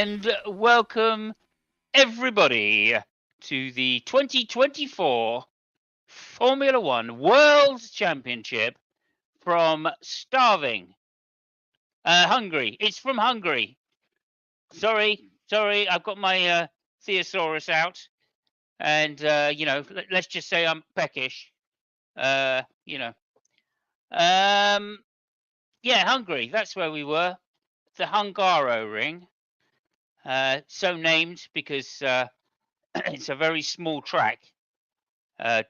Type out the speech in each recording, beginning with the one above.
and welcome everybody to the 2024 Formula One World Championship from Starving, Hungary. It's from Hungary. Sorry, I've got my thesaurus out, and let's just say I'm peckish. Hungary. That's where we were. The Hungaro Ring. So named because it's a very small track,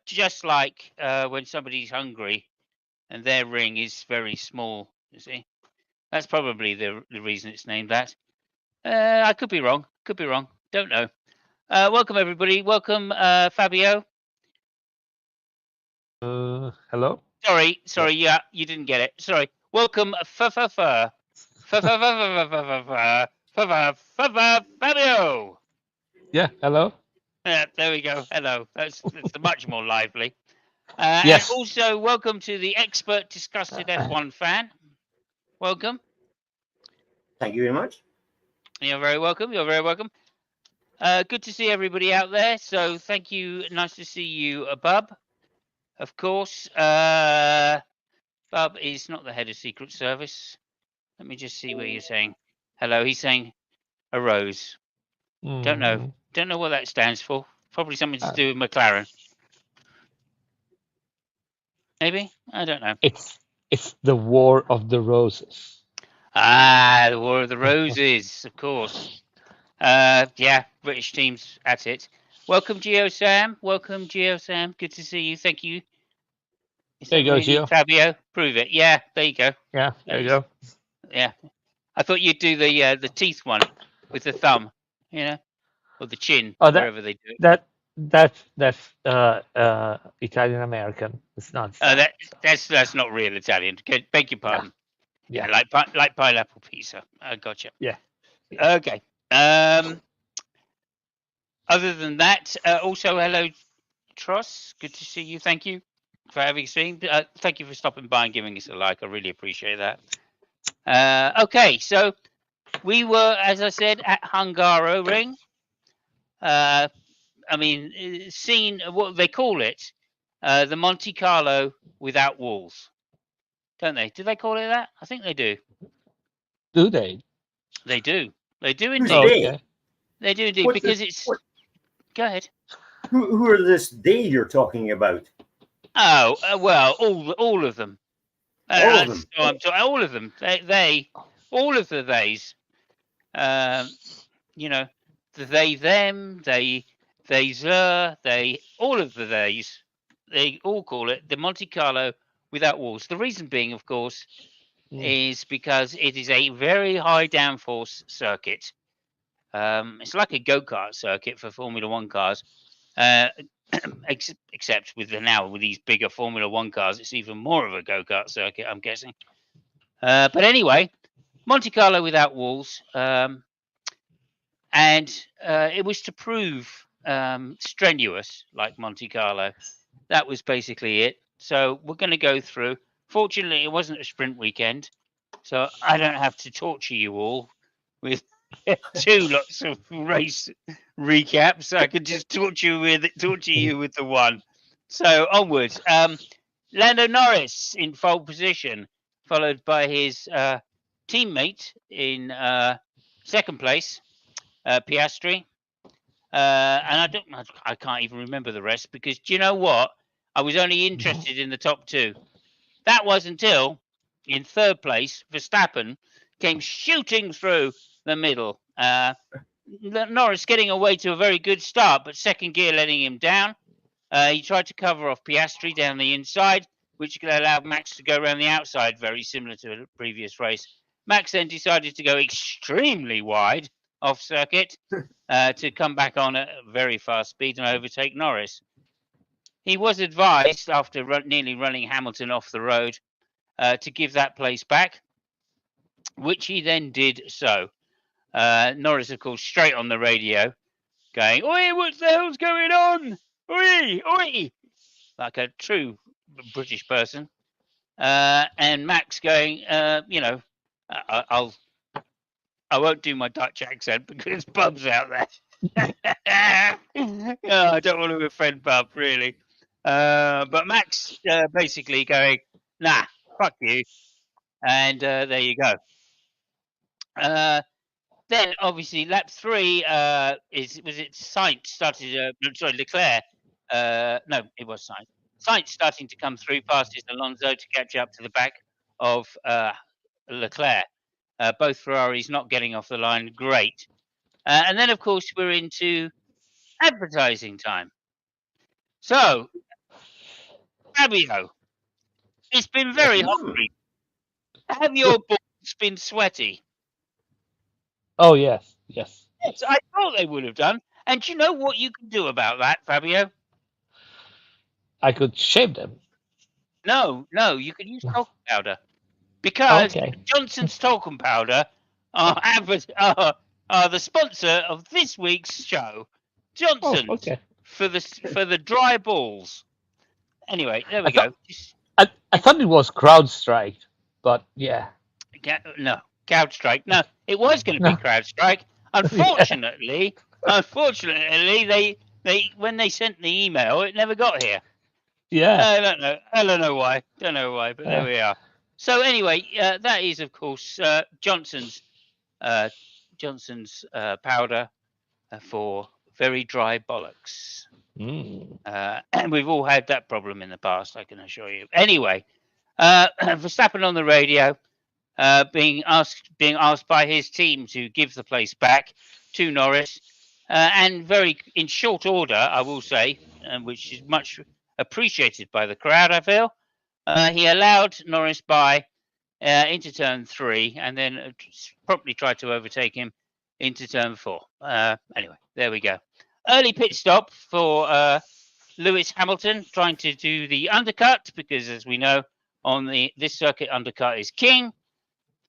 just like when somebody's hungry and their ring is very small. You see, that's probably the reason it's named that. I could be wrong. Don't know. Welcome everybody. Welcome Fabio. Hello. Sorry. Yeah, you didn't get it. Sorry. Welcome Fabio. Yeah. Hello. There we go. Hello. That's much more lively. Yes. And also, welcome to the expert disgusted F1 fan. Welcome. Thank you very much. You're very welcome. Good to see everybody out there. So thank you. Nice to see you, Bub. Of course. Bub is not the head of Secret Service. Let me just see what you're saying. Hello. He's saying a rose. Don't know what that stands for. Probably something to do with McLaren. Maybe? I don't know. It's the War of the Roses. The War of the Roses, of course. British teams at it. Welcome, Geo Sam. Good to see you. Thank you. There you go, Gio. Fabio, prove it. Yeah, there you go. Yeah, there you go. Yeah. I thought you'd do the teeth one with the thumb, or the chin, wherever they do it. That's Italian American. It's not. That's not real Italian. Beg your pardon. Yeah, like pineapple pizza. I gotcha. Yeah. Okay. Other than that, also hello, Tross. Good to see you. Thank you for having streamed. Thank you for stopping by and giving us a like. I really appreciate that. Okay, so we were, as I said, at Hungaro Ring. Seen what they call it, the Monte Carlo without walls, don't they? Do they call it that? I think they do. Do they? They do. They do indeed. Okay. They do indeed because it's. Go ahead. Who are this they you're talking about? Oh well, all of them. All of them. I'm talking all of them. They all of the theys. The they them, they all of the theys. They all call it the Monte Carlo without walls. The reason being, of course, is because it is a very high downforce circuit. It's like a go-kart circuit for Formula One cars, except with these bigger Formula One cars, it's even more of a go-kart circuit, I'm guessing. But anyway, Monte Carlo without walls, and it was to prove strenuous like Monte Carlo. That was basically it. So we're going to go through. Fortunately, it wasn't a sprint weekend, so I don't have to torture you all with lots of race recaps. I could just torture you with the one. So onwards. Lando Norris in pole position, followed by his teammate in second place, Piastri. And I can't even remember the rest because do you know what? I was only interested in the top two. That was until in third place, Verstappen came shooting through the middle. Norris getting away to a very good start, but second gear letting him down. He tried to cover off Piastri down the inside, which could allow Max to go around the outside, very similar to the previous race. Max then decided to go extremely wide off circuit to come back on at a very fast speed and overtake Norris. He was advised, after nearly running Hamilton off the road, to give that place back, which he then did so. Norris, of course, straight on the radio, going, "Oi, what the hell's going on? Oi, oi!" Like a true British person. And Max going, I'll I won't do my Dutch accent because Bub's out there. I don't want to offend Bub, really. But Max basically going, nah, fuck you. And there you go. Then obviously lap 3 was it Sainz started? Sorry, Leclerc. No, it was Sainz. Sainz starting to come through past his Alonso to catch up to the back of Leclerc. Both Ferraris not getting off the line. Great. And then, of course, we're into advertising time. So, Fabio, it's been very hot. Have your balls been sweaty? Oh yes, yes. Yes, I thought they would have done. And do you know what you can do about that, Fabio? I could shave them. No, you can use talcum powder because Okay. Johnson's talcum powder are the sponsor of this week's show. Johnson's okay. for the dry balls. Anyway, there we I thought- go. I thought it was CrowdStrike, but yeah. No, CrowdStrike. No, it was going to be No. CrowdStrike. Unfortunately, they when they sent the email, it never got here. Yeah. I don't know. I don't know why. But there we are. So anyway, that is of course Johnson's powder for very dry bollocks. And we've all had that problem in the past, I can assure you. Anyway, Verstappen on the radio, being asked by his team to give the place back to Norris, and very in short order, I will say, which is much appreciated by the crowd, I feel. He allowed Norris by into turn 3, and then promptly tried to overtake him into turn 4. Anyway, there we go. Early pit stop for Lewis Hamilton, trying to do the undercut, because as we know, on this circuit, undercut is king.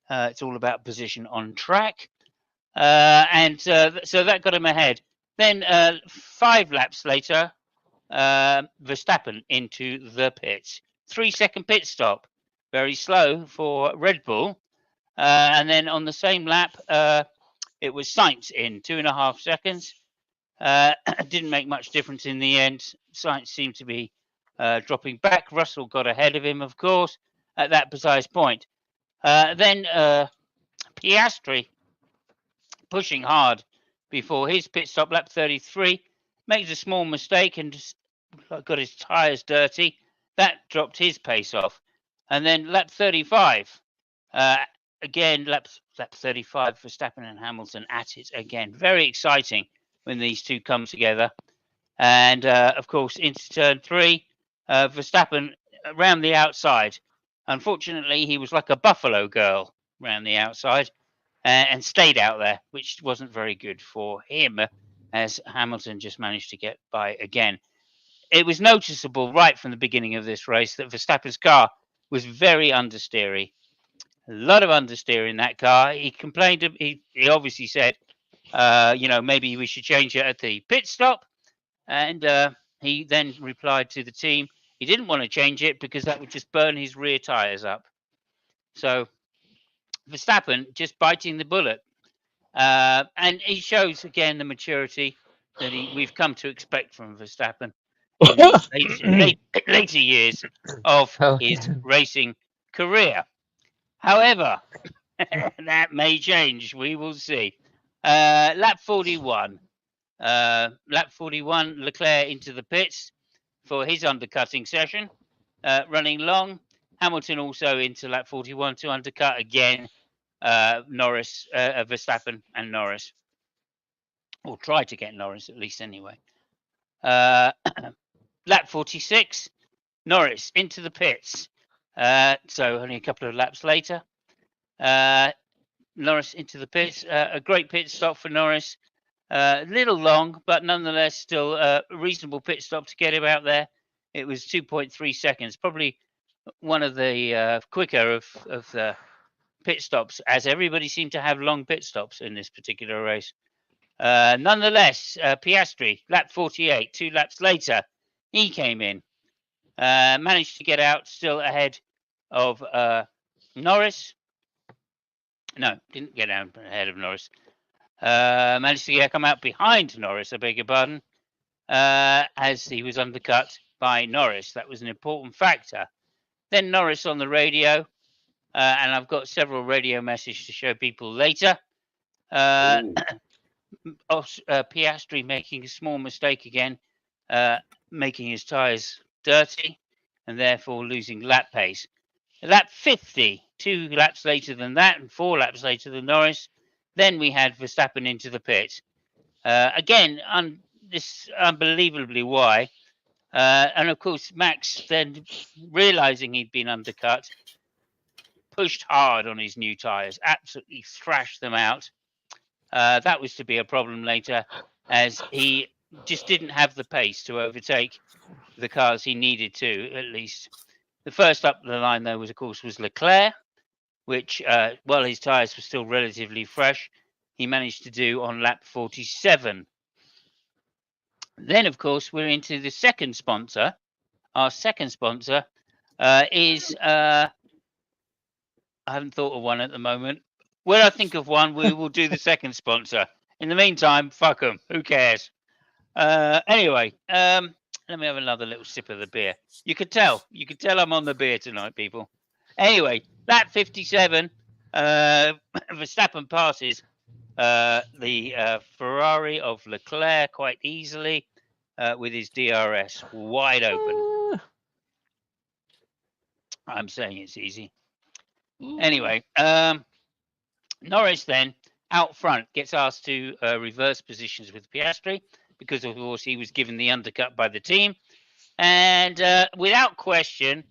It's all about position on track. And so that got him ahead. Then 5 laps later, Verstappen into the pits. 3-second pit stop. Very slow for Red Bull. And then on the same lap, it was Sainz in 2.5 seconds. Didn't make much difference in the end. Sainz seemed to be dropping back. Russell got ahead of him, of course, at that precise point. Then Piastri pushing hard before his pit stop, lap 33, makes a small mistake and just got his tyres dirty. That dropped his pace off. And then lap 35, again, lap 35, Verstappen and Hamilton at it again. Very exciting when these two come together. And, of course, into turn 3, Verstappen around the outside. Unfortunately, he was like a buffalo girl around the outside and stayed out there, which wasn't very good for him, as Hamilton just managed to get by again. It was noticeable right from the beginning of this race that Verstappen's car was very understeery. A lot of understeer in that car. He complained. He obviously said, maybe we should change it at the pit stop. And he then replied to the team, he didn't want to change it because that would just burn his rear tyres up. So Verstappen just biting the bullet. And he shows again the maturity that we've come to expect from Verstappen in the later years of his racing career. However, that may change. We will see. Lap 41. Leclerc into the pits for his undercutting session. Running long. Hamilton also into lap 41 to undercut again. Norris, Verstappen and Norris. Or try to get Norris at least anyway. Lap 46. Norris into the pits. So only a couple of laps later. Norris into the pits. A great pit stop for Norris. A little long, but nonetheless still a reasonable pit stop to get him out there. It was 2.3 seconds. Probably one of the quicker of the pit stops, as everybody seemed to have long pit stops in this particular race. Nonetheless, Piastri, lap 48, 2 laps later, he came in. Managed to get out still ahead of Norris. No, didn't get down ahead of Norris. Managed to come out behind Norris, I beg your pardon, as he was undercut by Norris. That was an important factor. Then Norris on the radio, and I've got several radio messages to show people later. Piastri making a small mistake again, making his tyres dirty, and therefore losing lap pace. Lap 50, 2 laps later than that, and 4 laps later than Norris. Then we had Verstappen into the pit. Again, this unbelievably why. And of course, Max then realizing he'd been undercut, pushed hard on his new tyres, absolutely thrashed them out. That was to be a problem later, as he just didn't have the pace to overtake the cars he needed to, at least. The first up the line, though, of course, was Leclerc, which, while his tyres were still relatively fresh, he managed to do on lap 47. Then, of course, we're into the second sponsor. Our second sponsor is, I haven't thought of one at the moment. When I think of one, we will do the second sponsor. In the meantime, fuck them. Who cares? Anyway, let me have another little sip of the beer. You could tell I'm on the beer tonight, people. Anyway, lap 57, Verstappen passes the Ferrari of Leclerc quite easily with his DRS wide open. I'm saying it's easy. Anyway, Norris then out front gets asked to reverse positions with Piastri because, of course, he was given the undercut by the team. And without question,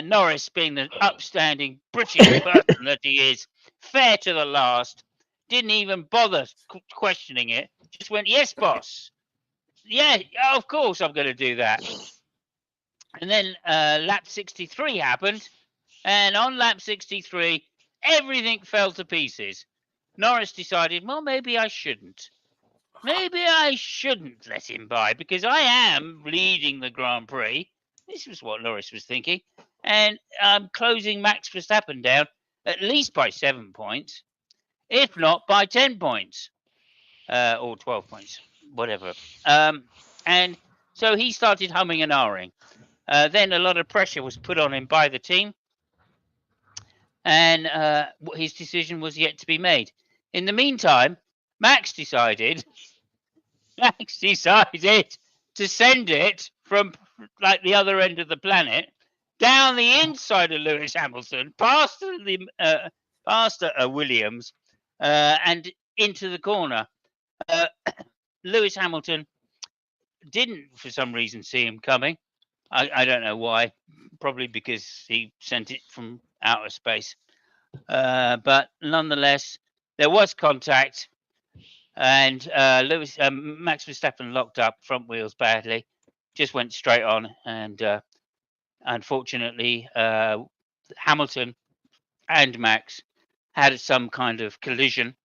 Norris, being the upstanding British person that he is, fair to the last, didn't even bother questioning it. Just went, yes, boss. Yeah, of course I'm going to do that. And then lap 63 happened. And on lap 63, everything fell to pieces. Norris decided, well, maybe I shouldn't. Maybe I shouldn't let him by because I am leading the Grand Prix. This was what Norris was thinking. And I'm closing Max Verstappen down at least by 7 points, if not by 10 points, or 12 points, whatever. And so he started humming and ahhing. Then a lot of pressure was put on him by the team. And his decision was yet to be made. In the meantime, Max decided to send it from like the other end of the planet down the inside of Lewis Hamilton, past Williams, and into the corner. Lewis Hamilton didn't, for some reason, see him coming. I don't know why. Probably because he sent it from outer space. But nonetheless, there was contact. And Max Verstappen locked up front wheels badly, just went straight on, and unfortunately, Hamilton and Max had some kind of collision,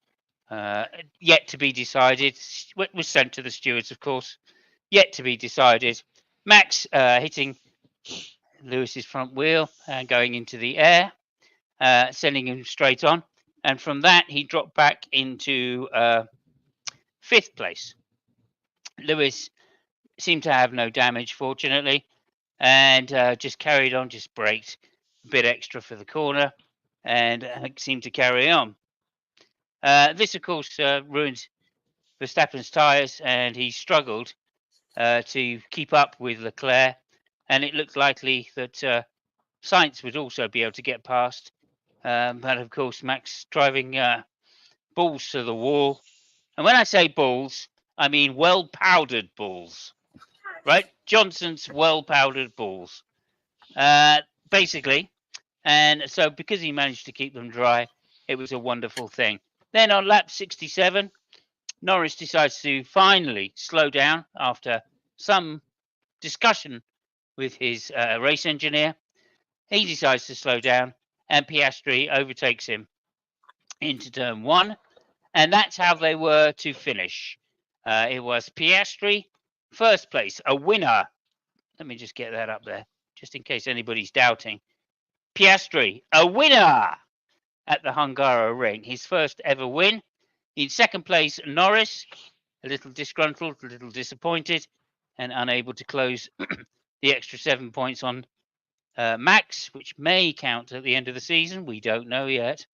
yet to be decided. It was sent to the stewards, of course, yet to be decided. Max hitting Lewis's front wheel and going into the air, sending him straight on, and from that he dropped back into 5th place. Lewis seemed to have no damage, fortunately, and just carried on, just braked a bit extra for the corner, and seemed to carry on. This, of course, ruined Verstappen's tyres, and he struggled to keep up with Leclerc, and it looked likely that Sainz would also be able to get past. But, of course, Max driving balls to the wall. And when I say balls, I mean well-powdered balls, right? Johnson's well-powdered balls, basically. And so because he managed to keep them dry, it was a wonderful thing. Then on lap 67, Norris decides to finally slow down after some discussion with his race engineer. He decides to slow down, and Piastri overtakes him into turn 1. And that's how they were to finish. It was Piastri, first place, a winner. Let me just get that up there, just in case anybody's doubting. Piastri, a winner. at the Hungaroring. His first ever win. In second place, Norris, a little disgruntled, a little disappointed, and unable to close the extra 7 points on Max, which may count at the end of the season. We don't know yet.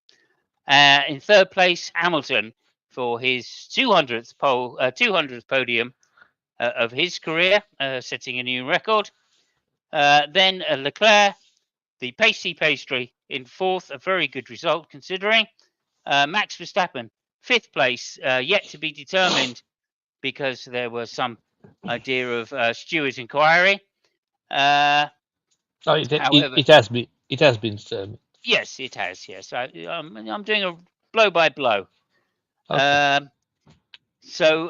In third place, Hamilton for his 200th 200th podium of his career, setting a new record. Then Leclerc, the pasty pastry, in fourth, a very good result considering. Max Verstappen, fifth place, yet to be determined because there was some idea of steward inquiry. Oh, However, it has been. It has been determined. yes, it has. Yes, I'm doing a blow by blow. Okay. So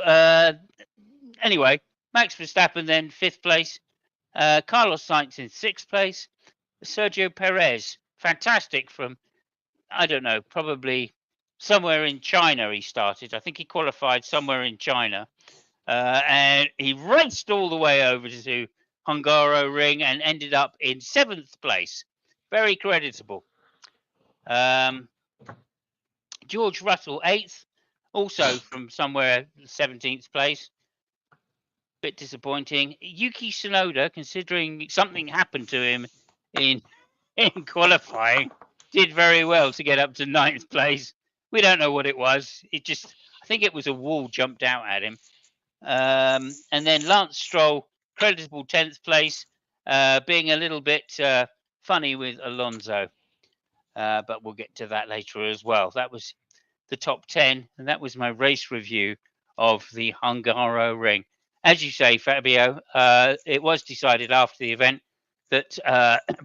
anyway, Max Verstappen then fifth place, Carlos Sainz in sixth place, Sergio Perez, fantastic from, I don't know, probably somewhere in China he started. I think he qualified somewhere in China, and he raced all the way over to Hungaroring and ended up in seventh place. Very creditable. George Russell eighth, also from somewhere 17th place. Bit disappointing. Yuki Tsunoda, considering something happened to him in qualifying, did very well to get up to ninth place. We don't know what it was. I think it was a wall jumped out at him. And then Lance Stroll, creditable 10th place, being a little bit funny with Alonso. But we'll get to that later as well. That was the top 10, and that was my race review of the Hungaroring. As you say, Fabio, it was decided after the event that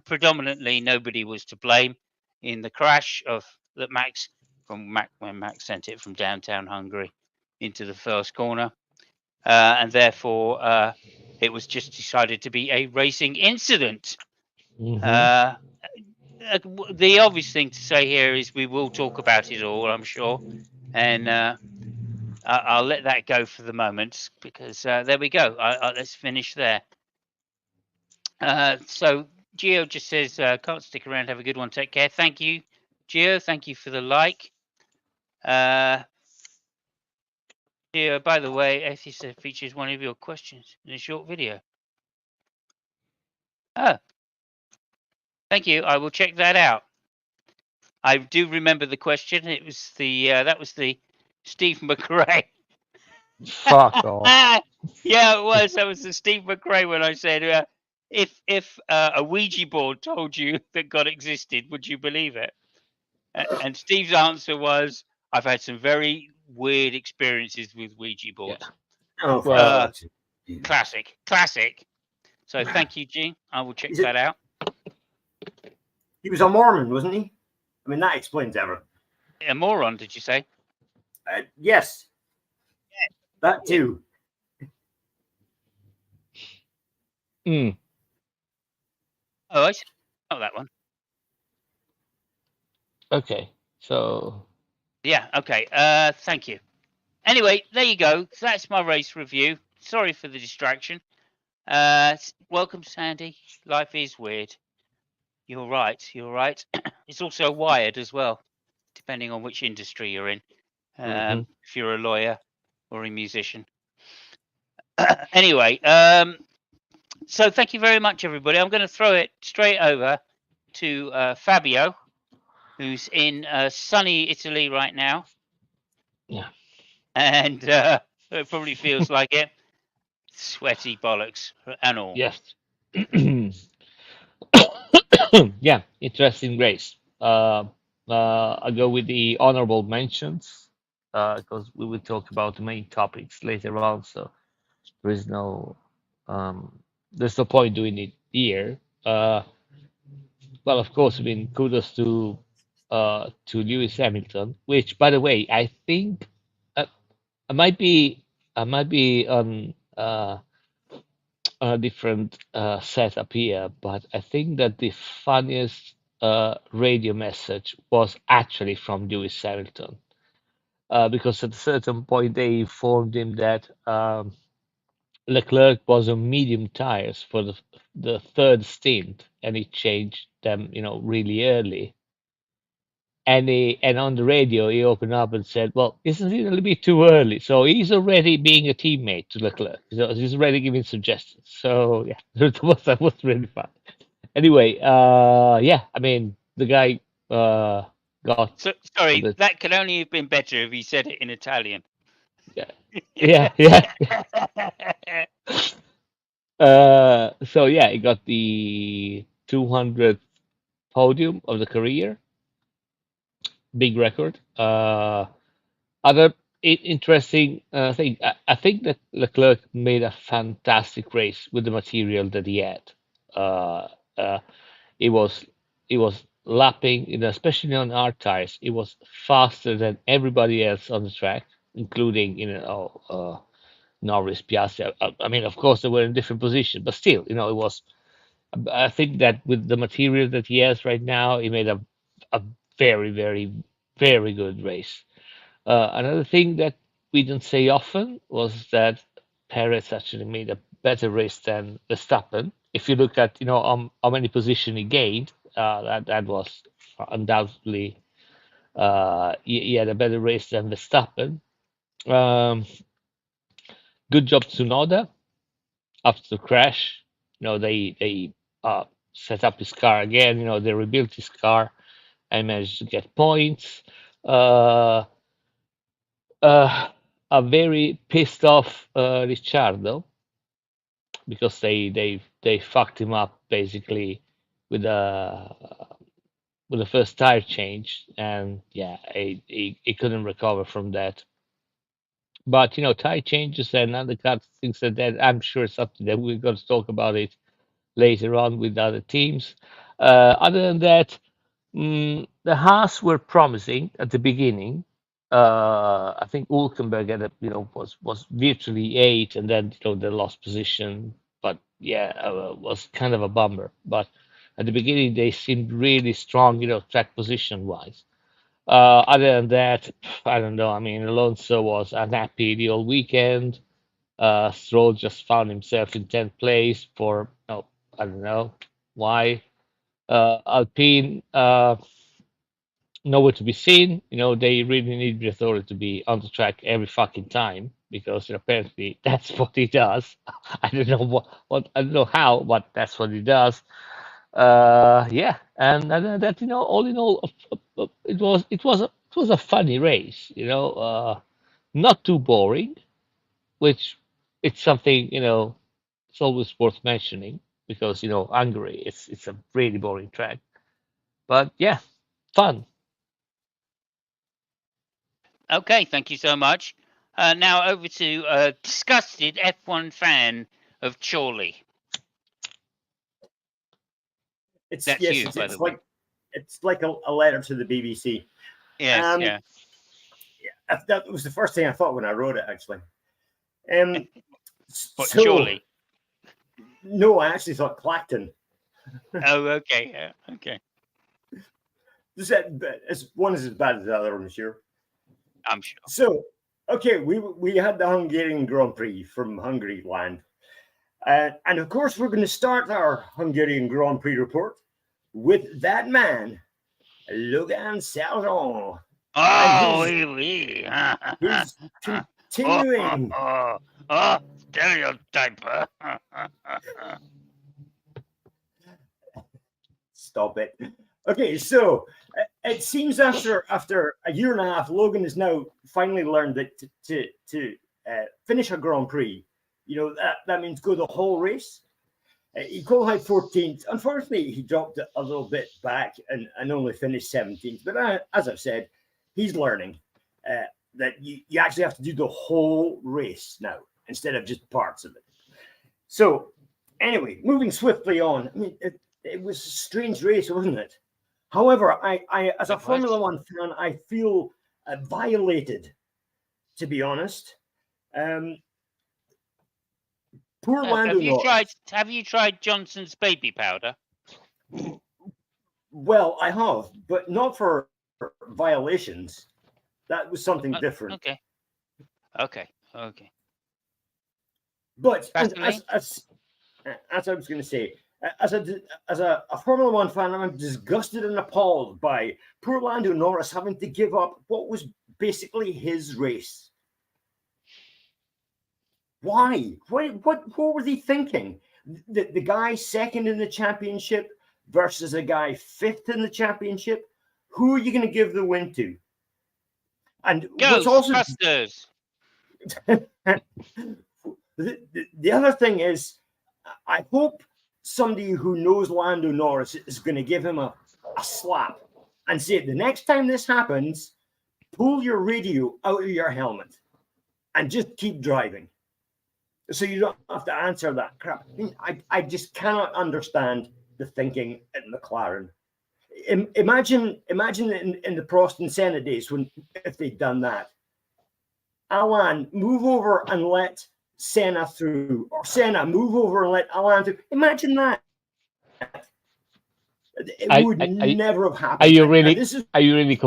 predominantly nobody was to blame in the crash when Max sent it from downtown Hungary into the first corner, and therefore it was just decided to be a racing incident. Mhm. The obvious thing to say here is we will talk about it all, I'm sure, and I'll let that go for the moment because there we go. Let's finish there. So Gio just says, can't stick around. Have a good one. Take care. Thank you, Gio. Thank you for the like. Gio, by the way, Atheist features one of your questions in a short video. Oh, thank you. I will check that out. I do remember the question. It was that was the Steve McRae. Fuck off. Yeah, it was. That was the Steve McRae when I said, if a Ouija board told you that God existed, would you believe it? And Steve's answer was, I've had some very weird experiences with Ouija boards. Oh, Well, Classic. So thank you, Gene. I will check that out. he was a Mormon, wasn't he? I mean, that explains everything. A moron, did you say? Yes. That too. mm, Oh, I see. Oh, that one. okay. So Yeah, okay. Thank you. Anyway, there you go. That's my race review. Sorry for the distraction. Welcome, Sandy. Life is weird. You're right. It's also wired as well, depending on which industry you're in. Mhm. If you're a lawyer or a musician. Anyway, so thank you very much, everybody. I'm going to throw it straight over to Fabio, who's in sunny Italy right now. Yeah. And it probably feels like it. Sweaty bollocks and all. Yes. Yeah, interesting race. I'll go with the honorable mentions because we will talk about the main topics later on. So there is there's no point doing it here. Well, of course, I mean, kudos to Lewis Hamilton, which, by the way, I think uh, I might be on a different setup here, but I think that the funniest radio message was actually from Lewis Hamilton, because at a certain point they informed him that Leclerc was on medium tires for the third stint, and he changed them, really early. and on the radio he opened up and said, "Well, isn't it a little bit too early?" So he's already being a teammate to Leclerc. So he's already giving suggestions. So yeah, that was really fun. Anyway, yeah, I mean the guy got So on sorry, the that could only have been better if he said it in Italian. yeah yeah yeah. So yeah, he got the 200th podium of the career, big record. Other interesting thing, I think that Leclerc made a fantastic race with the material that he had. Uh, uh, it was it was lapping, especially on hard tires. It was faster than everybody else on the track, including Norris, Piastri. I mean, of course, they were in different positions, but still, it was. I think that with the material that he has right now, he made a very, very, very good race. Another thing that we didn't say often was that Perez actually made a better race than Verstappen. If you look at how many positions he gained, that was undoubtedly he had a better race than Verstappen. Um, Good job Tsunoda after the crash. They set up his car again. They rebuilt his car and managed to get points. Uh, a very pissed off Ricciardo because they fucked him up basically with the first tire change, and yeah, he couldn't recover from that. But tire changes and other kind of things like that, I'm sure something that we're going to talk about it later on with other teams. Other than that, the Haas were promising at the beginning. I think Ulkenberg had was virtually eight, and then they lost position. But yeah, was kind of a bummer. But at the beginning, they seemed really strong, track position wise. Other than that, I don't know. I mean, Alonso was unhappy the whole weekend. Stroll just found himself in 10th place for, no, I don't know why. Alpine, nowhere to be seen. They really need Briatore to be on the track every fucking time because apparently that's what he does. I don't know what I don't know how, but that's what he does. Yeah, and other than that, all in all, it was a funny race. Not too boring, which it's something it's always worth mentioning because Hungary it's a really boring track. But yeah, fun. Okay, thank you so much. Now over to disgusted F1 fan of Chorley. It's That's yes, you, by the it's way. like a letter to the BBC. Yes, Um, yeah. that was the first thing I thought when I wrote it, actually. Um, What, so Chorley? no, I actually thought Clacton. Oh, okay, yeah, okay. One is as bad as the other, I'm sure. I'm sure. So, okay, we had the Hungarian Grand Prix from Hungary land. And of course, we're going to start our Hungarian Grand Prix report with that man, Logan Sargent, and Oh, his oui, oui. his Oh, continuing. stereotype. Stop it. Okay, so it seems after a year and a half, Logan has now finally learned that to finish a Grand Prix, that means go the whole race. He qualified 14th. Unfortunately, he dropped it a little bit back and only finished 17th. But as I've said, he's learning that you actually have to do the whole race now instead of just parts of it. So, anyway, moving swiftly on. I mean, it was a strange race, wasn't it? However, I as a It was. Formula One fan, I feel violated, to be honest. Um, Poor Lando Norris. Have you tried Johnson's baby powder? Well, I have, but not for violations. That was something different. Okay, okay, okay. But and Vaseline. as I was going to say, As a Formula One fan, I'm disgusted and appalled by poor Lando Norris having to give up what was basically his race. Why? What were they thinking? The guy second in the championship versus a guy fifth in the championship. Who are you going to give the win to? And what's also Ghostbusters. the other thing is, I hope somebody who knows Lando Norris is going to give him a slap and say, the next time this happens, pull your radio out of your helmet and just keep driving. So you don't have to answer that crap. I just cannot understand the thinking at McLaren. Imagine in the Prost and Senna days when if they'd done that. Alan, move over and let Senna through, or Senna, move over and let Alan through. Imagine that. It would never have happened. Are you really? This is Are you really?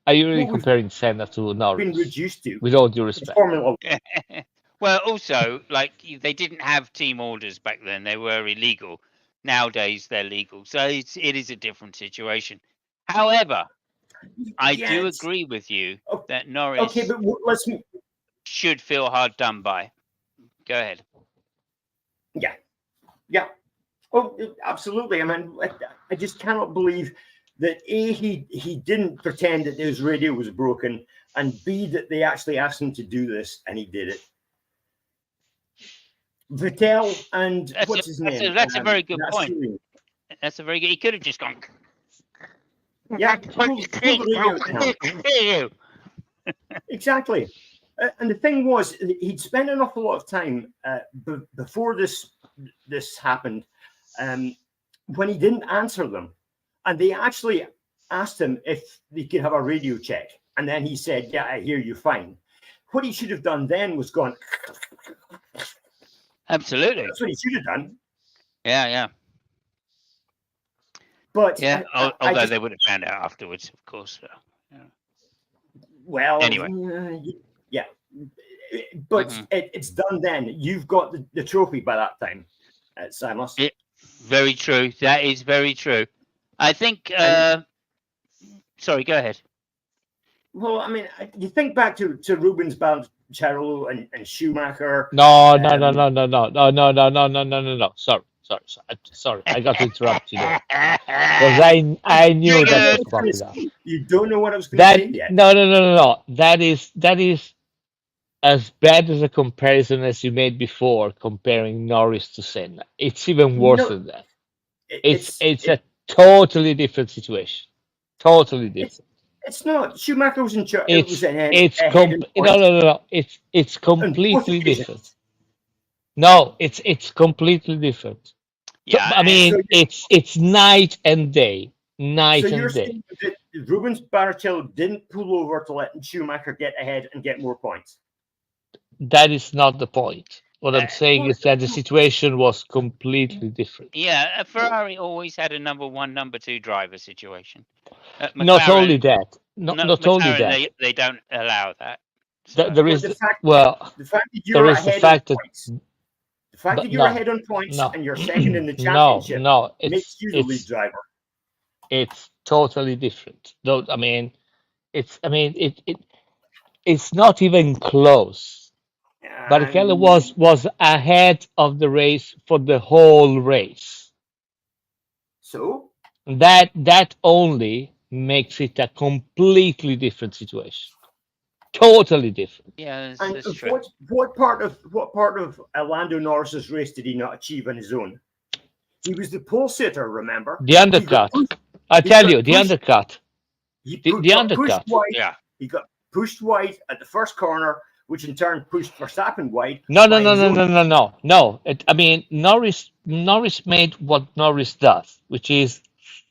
Are you really what we've comparing Senna to been Norris? reduced to With all due in respect. Formula One. Well, also, like they didn't have team orders back then; they were illegal. Nowadays, they're legal, so it is a different situation. However, I do Yes. agree with you O- that Norris Okay, but let's. should feel hard done by. Go ahead. Yeah. Oh, absolutely. I mean, I just cannot believe that A, he didn't pretend that his radio was broken, and B, that they actually asked him to do this, and he did it. Vettel and what's his name? That's a very good that point. Australian. That's a very good. He could have just gone. Yeah, pull the radio down. Exactly. And the thing was, he'd spent an awful lot of time before this happened, when he didn't answer them, and they actually asked him if they could have a radio check, and then he said, "Yeah, I hear you fine." What he should have done then was gone. Absolutely. That's what he should have done. Yeah. But Yeah. I Although just, they would have found out afterwards, of course. So, yeah. well, Anyway. yeah. But Mhm. it's done then. You've got the trophy by that time, Simos. Yeah. Very true. That is very true. I think. Sorry, go ahead. Well, I mean, you think back to Rubens Barrichello and Schumacher. No. Sorry. I got to interrupt you there because I knew that was coming up. You don't know what I was going to say yet. No. That is as bad as a comparison as you made before, comparing Norris to Senna. It's even worse No, than that. it's It's a totally different situation. Totally different. it's not. Schumacher was in charge. It's Was ahead no. in points No. It's on both completely occasions. different. No, it's completely different. Yeah. I mean, So it's night and day. Night So and you're day. saying that Rubens Barrichello didn't pull over to let Schumacher get ahead and get more points? That is not the point. What I'm saying Well, is that the situation was completely different. Yeah. Ferrari always had a number one, number two driver situation. Not only McLaren, that. Not only McLaren, that. they don't allow that. So, There well, is the fact well, that there you're is the ahead on fact that points, the fact but that you're no, ahead on points no, and you're second in the no, championship no. makes you the lead It's driver. it's totally different. Don't I mean it's not even close. Barrichello And was ahead of the race for the whole race. so, That only makes it a completely different situation. Totally different. yeah, and that's true. what part of Lando Norris's race did he not achieve on his own? He was the pole sitter. Remember, The he got undercut. pushed. I He tell got you, the pushed. undercut. He The got pushed undercut. wide. Yeah. He got pushed wide at the first corner, which in turn pushed Verstappen wide No, by his own. no. I mean, Norris made what Norris does, which is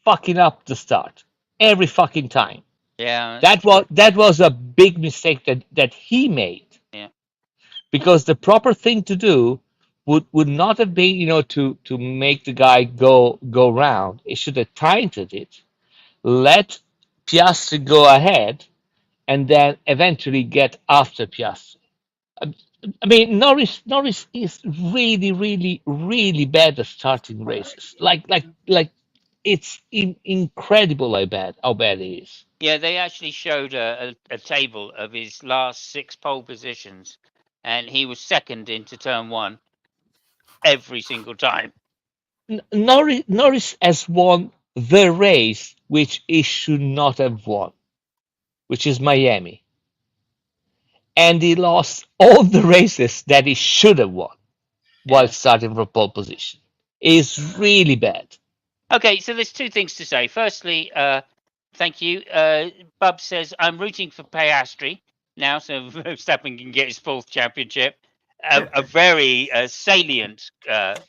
fucking up the start every fucking time. Yeah, that's That was a big mistake that he made, Yeah. because the proper thing to do would not have been, to make the guy go round. He should have tightened it, let Piastri go ahead, and then eventually get after Piastri. I mean, Norris is really, really, really bad at starting races. Like it's incredible how bad it is. Yeah, they actually showed a table of his last 6 pole positions, and he was second into turn one every single time. Norris has won the race which he should not have won, which is Miami, and he lost all the races that he should have won while Yeah. starting from pole position. Is really bad. Okay, so there's two things to say. Firstly, thank you. Bub says I'm rooting for Piastri now, so Verstappen can get his fourth championship. A very salient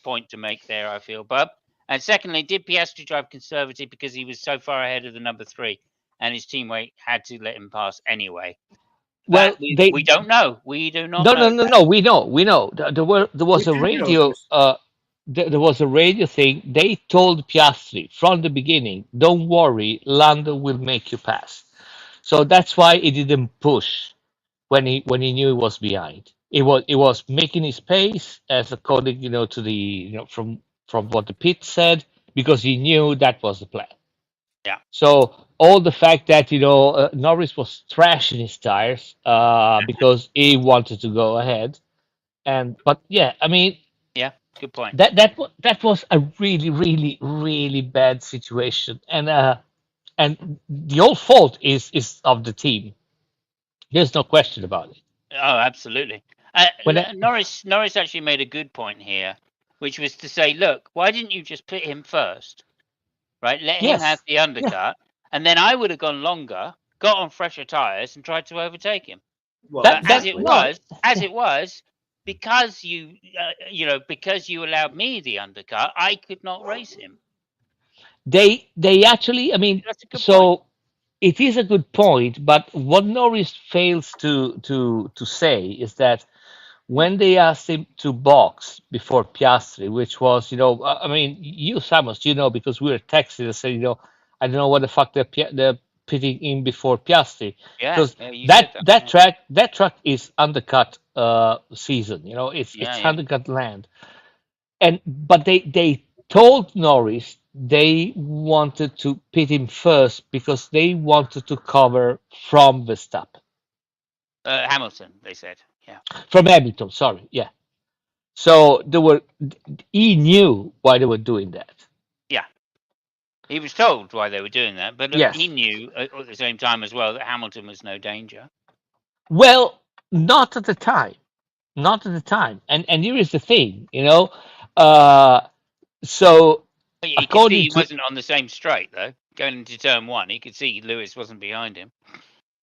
point to make there, I feel, Bub. And secondly, did Piastri drive conservative because he was so far ahead of the number three, and his teammate had to let him pass anyway? That Well, we don't know. We do not no, no, know no, that. no. We know. There We was a do know radio. this. There was a radio thing. They told Piastri from the beginning, "Don't worry, Lando will make you pass." So that's why he didn't push when he knew he was behind. It was making his pace as according to the from what the pit said because he knew that was the plan. Yeah, So all the fact that Norris was trashing his tires because he wanted to go ahead, and but yeah, I mean yeah. Good point. that was a really really really bad situation, and the whole fault is of the team. There's no question about it. Oh, absolutely. When Norris actually made a good point here, which was to say, look, why didn't you just put him first, right? Let him have yes, the yeah, undercut, and then I would have gone longer, got on fresher tires, and tried to overtake him. Well, But that as that it exactly. no, was, as yeah. it was, because because you allowed me the undercut, I could not race him. They actually, I mean, That's a good point. so it is a good point, but what Norris fails to say is that when they asked him to box before Piastri, which was, I mean, you, Samos, because we were texting and said, I don't know what the fuck they're putting in before Piastri, Yeah, because yeah, you said that that. that Yeah, track that track is undercut season, yeah, it's yeah. undercut land, and but they told Norris they wanted to pit him first because they wanted to cover from Verstappen, Hamilton, they said. Yeah, from Hamilton. Sorry, yeah. So he knew why they were doing that. yeah. He was told why they were doing that, but he Yes. knew at the same time as well that Hamilton was no danger. Well, not at the time. Not at the time. And here is the thing, Uh, so He could see according he to wasn't on the same straight though. Going into turn one, he could see Lewis wasn't behind him.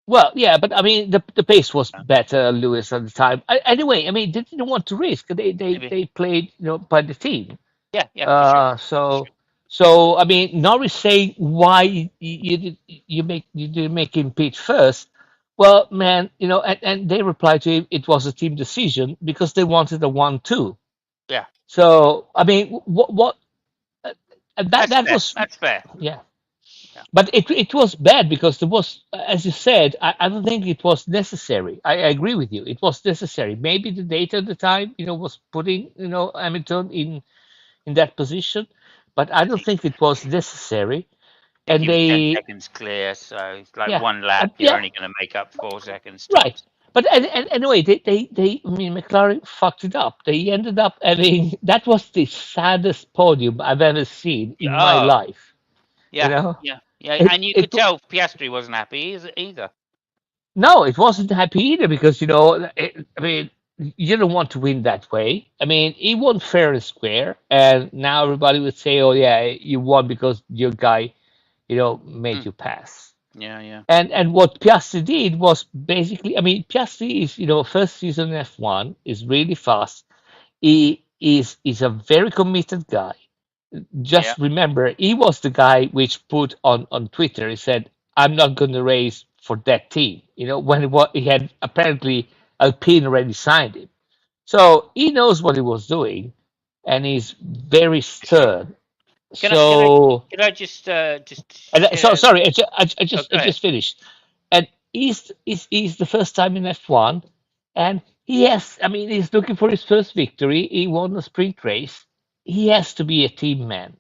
well, yeah, but I mean the pace was better, Lewis at the time. Anyway, I mean they didn't want to risk. Maybe. They played by the team. Yeah, yeah, for sure. Uh, For so sure. so I mean Norris saying why you didn't make him pitch first. Well, man, and they replied to him it was a team decision because they wanted a 1-2. Yeah, So I mean, what and that that's that fair. was That's fair. yeah, Yeah. but it was bad because there was, as you said, I don't think it was necessary. I agree with you. It was necessary. Maybe the data at the time, was putting Hamilton in that position, but I I don't think think it was necessary. think And he was 10 they, seconds clear, so it's like yeah, one lap, you're yeah, only going to make up 4 seconds right. tops. But and anyway, I mean, McLaren fucked it up. They ended up having that was the saddest podium I've ever seen Yeah, in my oh, life. You yeah, know, yeah, yeah. it And you it could tell Piastri wasn't happy either. no, it wasn't happy either because I mean, you don't want to win that way. I mean, he won fair and square, and now everybody would say, "Oh yeah, you won because your guy, made Mm, you pass." yeah, yeah. And what Piastri did was basically, I mean, Piastri is first season in F1 is really fast. He is a very committed guy. Yeah. Just remember, he was the guy which put on Twitter. He said, "I'm not going to race for that team." When he had apparently Alpine already signed him, so he knows what he was doing, and he's very For sure. stern. Can I can I So, can I just so share? sorry, Oh, I go ahead. just finished. And he's the first time in F1, and Yes, I mean, he's looking for his first victory. He won a sprint race. He has to be a team man.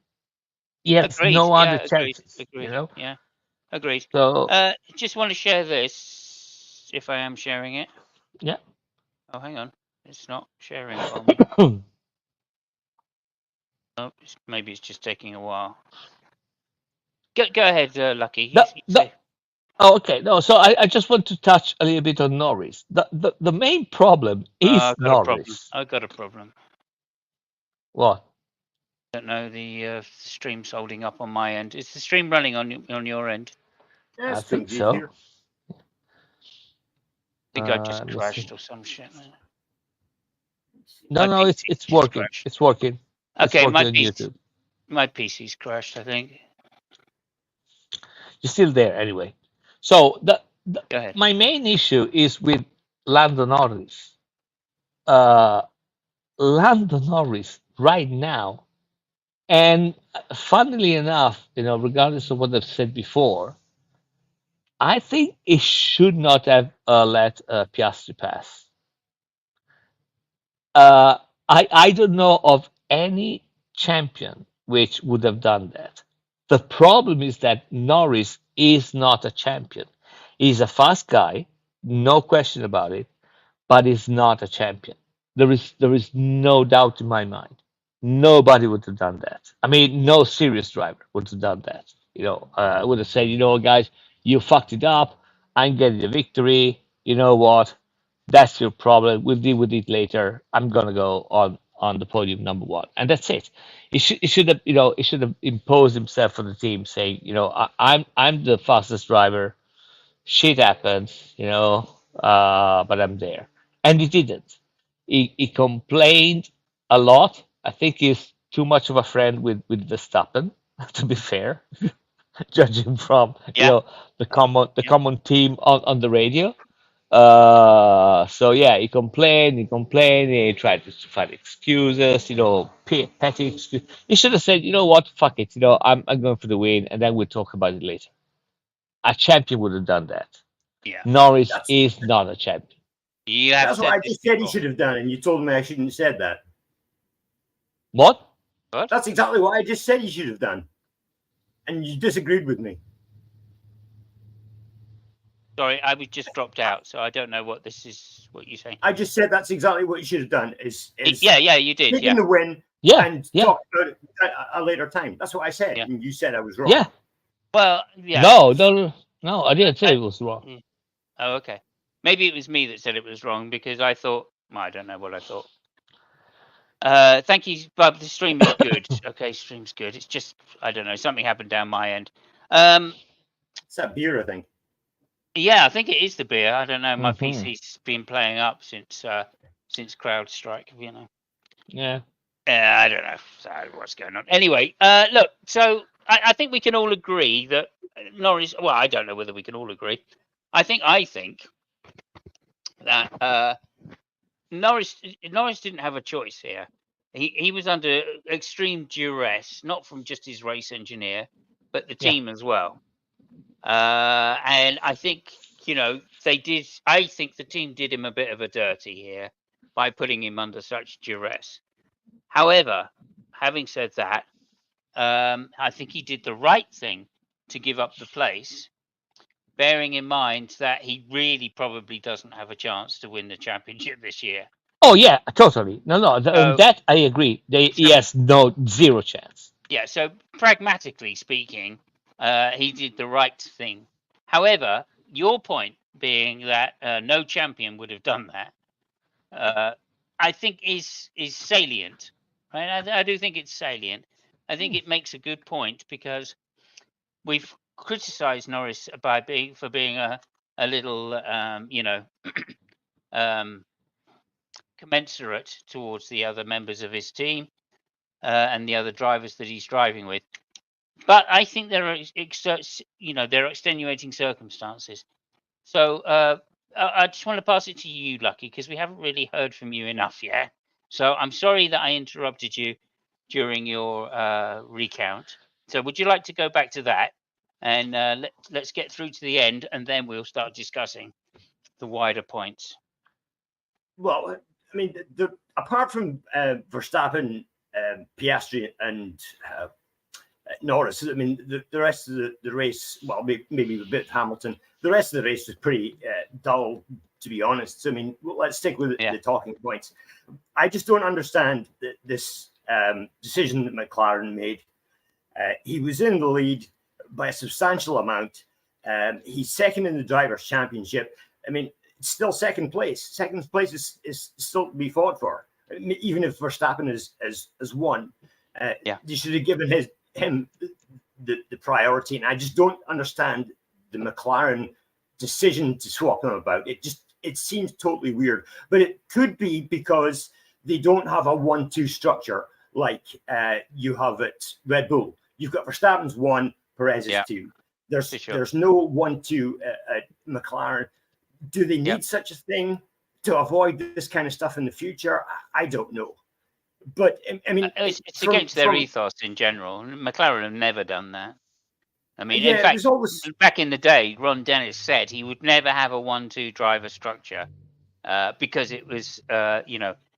He has Agreed. no other Yeah, agreed. chances, you Agreed. know? Yeah, agreed. So, Just want to share this if I am sharing it. yeah. Oh, hang on. It's not sharing for me. Oh, maybe it's just taking a while. Go ahead, Lucky. the, You the, say. oh, okay, no, so I just want to touch a little bit on Norris. The main problem is I've got a problem. Norris. I've got a problem. What? I don't know. The stream's holding up on my end. Is the stream running on your end? Yeah, I stream think good so. here. I think I just Let me see. crashed or some shit. Man. No, My no, PC it's just working. crashed. It's working. It's Okay, working on YouTube. my PC's crashed. I think. You're still there anyway. So Go ahead. my main issue is with Lando Norris. Uh, Lando Norris right now, and funnily enough, regardless of what I've said before, I think it should not have let Piastri pass. Uh, I don't know of any champion which would have done that. The problem is that Norris is not a champion. He's a fast guy, no question about it, but he's not a champion. There is no doubt in my mind. Nobody would have done that. I mean, no serious driver would have done that. I would have said, guys, you fucked it up. I'm getting the victory. You know what? That's your problem. We'll deal with it later. I'm gonna go on the podium number one, and that's it. He should have imposed himself on the team, saying, I'm the fastest driver. Shit happens, but I'm there, and he didn't. He complained a lot. I think he's too much of a friend with Verstappen, to be fair, judging from Yeah. the Yeah. common team on the radio. So yeah, he complained, he tried to find excuses, petty excuse. He should have said, you know what, fuck it, I'm going for the win, and then we'll talk about it later. A champion would have done that. Yeah. Norris That's is not a champion. You have that's what said I this just said he before. should have done, and you told me I shouldn't have said that. What? What? That's exactly what I just said he should have done, and you disagreed with me. Sorry, I was just dropped out, so I don't know what this is. What you're saying? I just said that's exactly what you should have done. Is Yeah, you did. taking Yeah, the win Yeah, and yeah, talk about it at a later time. That's what I said, yeah. and you said I was wrong. yeah. Well, yeah. No, no, no, I didn't say I- it was wrong. Oh, okay. Maybe it was me that said it was wrong because I thought. Well, I don't know what I thought. Thank you, Bob. The stream is good. Okay, stream's good. It's just I don't know. Something happened down my end. It's that beer, I think. Yeah, I think it is the beer. I don't know. My Mhm. PC's been playing up since CrowdStrike. Yeah. I don't know what's going on. Anyway, look. So I think we can all agree that Norris. Well, I don't know whether we can all agree. I think that Norris didn't have a choice here. He was under extreme duress, not from just his race engineer, but the Yeah. team as well. And I think they did. I think the team did him a bit of a dirty here by putting him under such duress. However, having said that, I think he did the right thing to give up the place, bearing in mind that he really probably doesn't have a chance to win the championship this year. Oh yeah, totally. No, no, on So, that I agree. He has no zero chance. yeah, so pragmatically speaking, he did the right thing. However, your point being that no champion would have done that, I think is salient. Right? I do think it's salient. I think it makes a good point because we've criticised Norris for being a little um, commensurate towards the other members of his team and the other drivers that he's driving with. But I think there are there are extenuating circumstances. So I just want to pass it to you, Lucky, because we haven't really heard from you enough yet. So I'm sorry that I interrupted you during your recount. So would you like to go back to that and let's get through to the end, and then we'll start discussing the wider points. well, I mean, apart from Verstappen, Piastri, and Norris, I mean, the rest of the race, well, maybe a bit of Hamilton, the rest of the race was pretty dull, to be honest. So, I mean, let's stick with the talking points. I just don't understand this decision that McLaren made. He was in the lead by a substantial amount. He's second in the Drivers' Championship. I mean, it's still second place. Second place is still to be fought for. I mean, even if Verstappen has won, you should have given him the priority. And I just don't understand the McLaren decision to swap him about. It seems totally weird. But it could be because they don't have a 1-2 structure like you have at Red Bull. You've got Verstappen's 1, Perez's 2. There's no 1-2 at McLaren. Do they need such a thing to avoid this kind of stuff in the future? I don't know. But I mean, it's against their ethos in general. McLaren have never done that. I mean, in fact, back in the day, Ron Dennis said he would never have a 1-2 driver structure because it was,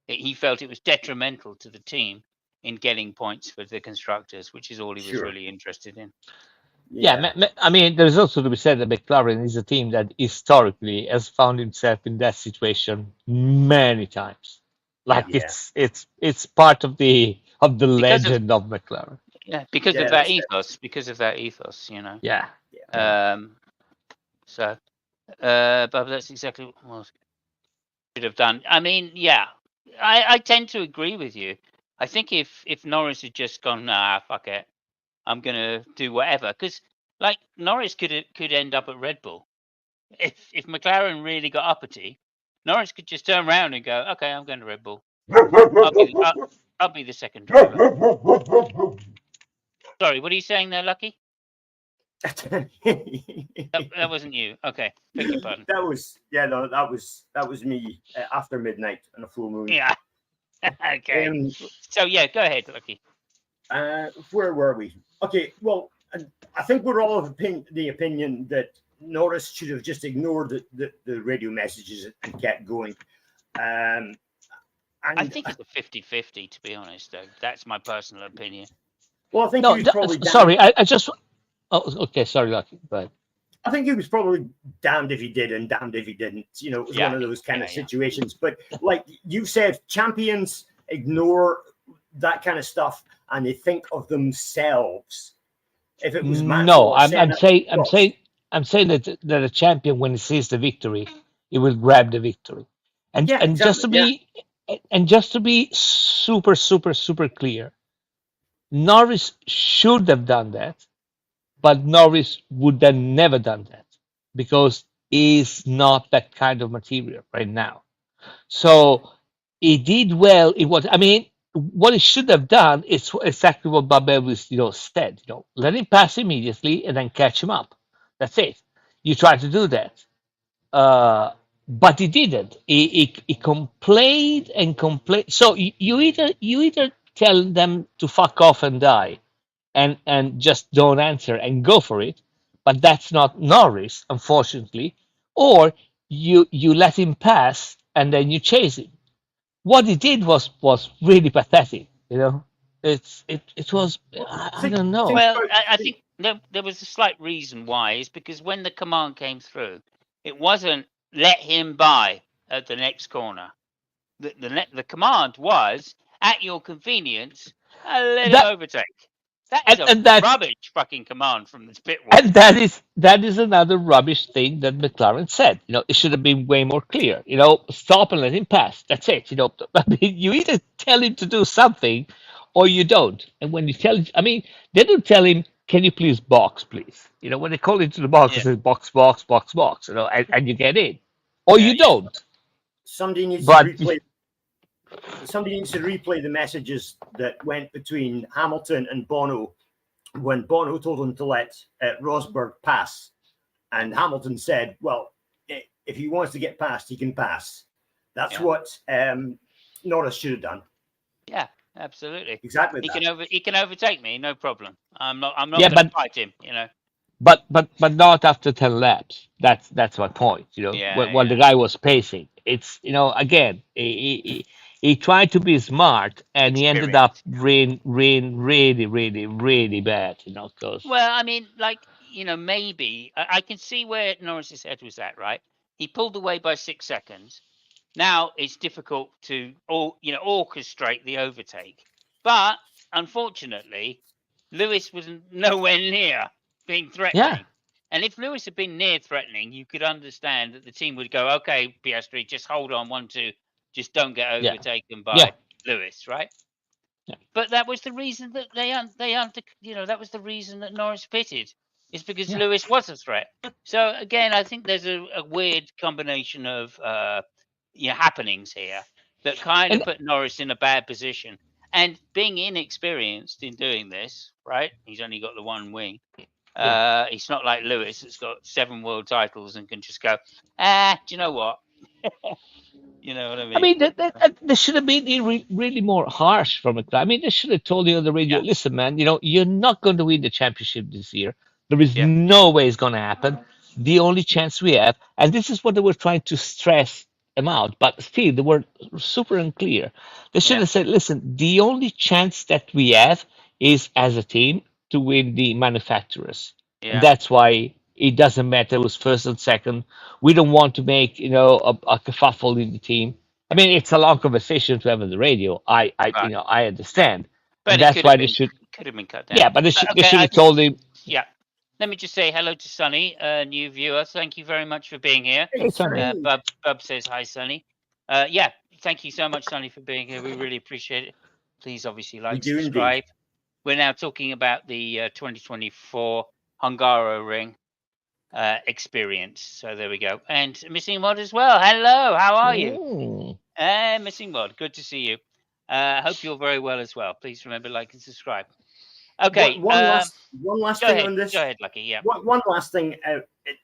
he felt it was detrimental to the team in getting points for the constructors, which is all he was really interested in. Yeah, I mean, there's also to be said that McLaren is a team that historically has found himself in that situation many times. Like it's part of the legend of McLaren. Yeah, because of that ethos. Because of that ethos, Yeah. So, but that's exactly what should have done. I mean, I tend to agree with you. I think if Norris had just gone, nah, fuck it, I'm gonna do whatever, because like Norris could end up at Red Bull. If McLaren really got uppity, Norris could just turn around and go, okay, I'm going to Red Bull. I'll be the second driver. Sorry, what are you saying there, Lucky? that wasn't you. Okay, beg your pardon. That was me after midnight on a full moon. Yeah. Okay. So go ahead, Lucky. Where were we? Okay, well, I think we're all of the opinion that Norris should have just ignored the radio messages and kept going. And I think it's a 50-50, to be honest, though. That's my personal opinion. Well, I think he was probably sorry. I just. Oh, okay. Sorry, Lucky. But I think he was probably damned if he did and damned if he didn't. It was one of those kind of situations. But like you said, champions ignore that kind of stuff and they think of themselves. If it was I'm saying that a champion, when he sees the victory, he will grab the victory. And just to be super, super, super clear, Norris should have done that, but Norris would have never done that because he's not that kind of material right now. So he did well. What he should have done is exactly what Bob Evans, said. Let him pass immediately and then catch him up. That's it. You try to do that, but he didn't. He complained and complained. So you either tell them to fuck off and die, and just don't answer and go for it. But that's not Norris, unfortunately. Or you let him pass and then you chase him. What he did was really pathetic. It was. I don't know. Well, I think there was a slight reason why. Is because when the command came through, it wasn't let him by at the next corner. The command was at your convenience. Let him overtake. That is a rubbish fucking command from the pit wall. And that is another rubbish thing that McLaren said. It should have been way more clear. Stop and let him pass. That's it. You either tell him to do something, or you don't. And when you tell him, they don't tell him, "Can you please box, please?" When they call into the box, they say, "Box, box, box, box." And you get in, or you don't. Somebody needs to replay the messages that went between Hamilton and Bono when Bono told him to let Rosberg pass. And Hamilton said, well, if he wants to get past, he can pass. That's what Norris should have done. Yeah, absolutely. Exactly. He can overtake me, no problem. I'm not going to fight him, but not after 10 laps. That's my point. Yeah, When the yeah. guy was pacing, it's again he tried to be smart and he ended up Experience. really really bad. Because Well, I mean, like, maybe I can see where Norris's head was at, right? He pulled away by 6 seconds. Now it's difficult to orchestrate the overtake. But unfortunately, Lewis was nowhere near being yeah, threatening. And if Lewis had been near threatening, you could understand that the team would go, okay, Piastri, just hold on, 1, 2, just don't get yeah, overtaken yeah, by Lewis, right? yeah, But that was the reason that that was the reason that Norris pitted, is because yeah, Lewis was a threat. So again, I think there's a weird combination of happenings here that kind of and put Norris in a bad position. And being inexperienced in doing this, right? He's only got the one wing. yeah. He's not like Lewis that's got 7 world titles and can just go, do you know what? You know what I I mean? mean, they should have been really more harsh from McLaren. I mean, they should have told you on the radio, Yeah, listen, man, you're not going to win the championship this year. There is yeah, no way it's going to happen. The only chance we have, and this is what they were trying to stress them out, but still, they were super unclear. They should yeah, have said, listen, the only chance that we have is as a team to win the manufacturers. And yeah. that's why it doesn't matter who's first and second. We don't want to make, a kerfuffle in the team. I mean, it's a long conversation to have on the radio. Right. I understand, But and it that's why they should. could have been cut down. Yeah, but But they okay, should have told him. yeah. Let me just say hello to Sunny, new viewer. Thank you very much for being here. Hey, Hey, Sonny. Sonny. Bub says hi, Sunny. Yeah, thank you so much, Sunny, for being here. We really appreciate it. Please, obviously, We like, do indeed. subscribe. We're now talking about the 2024 Hungaro Ring experience. So there we go. And Missing Mod as well. Hello, how are you? Mm, Missing Mod, good to see you. Hope you're very well as well. Please remember, like and subscribe. Okay. One last Go thing ahead. on this. Go ahead, Lucky. Yeah. One last thing.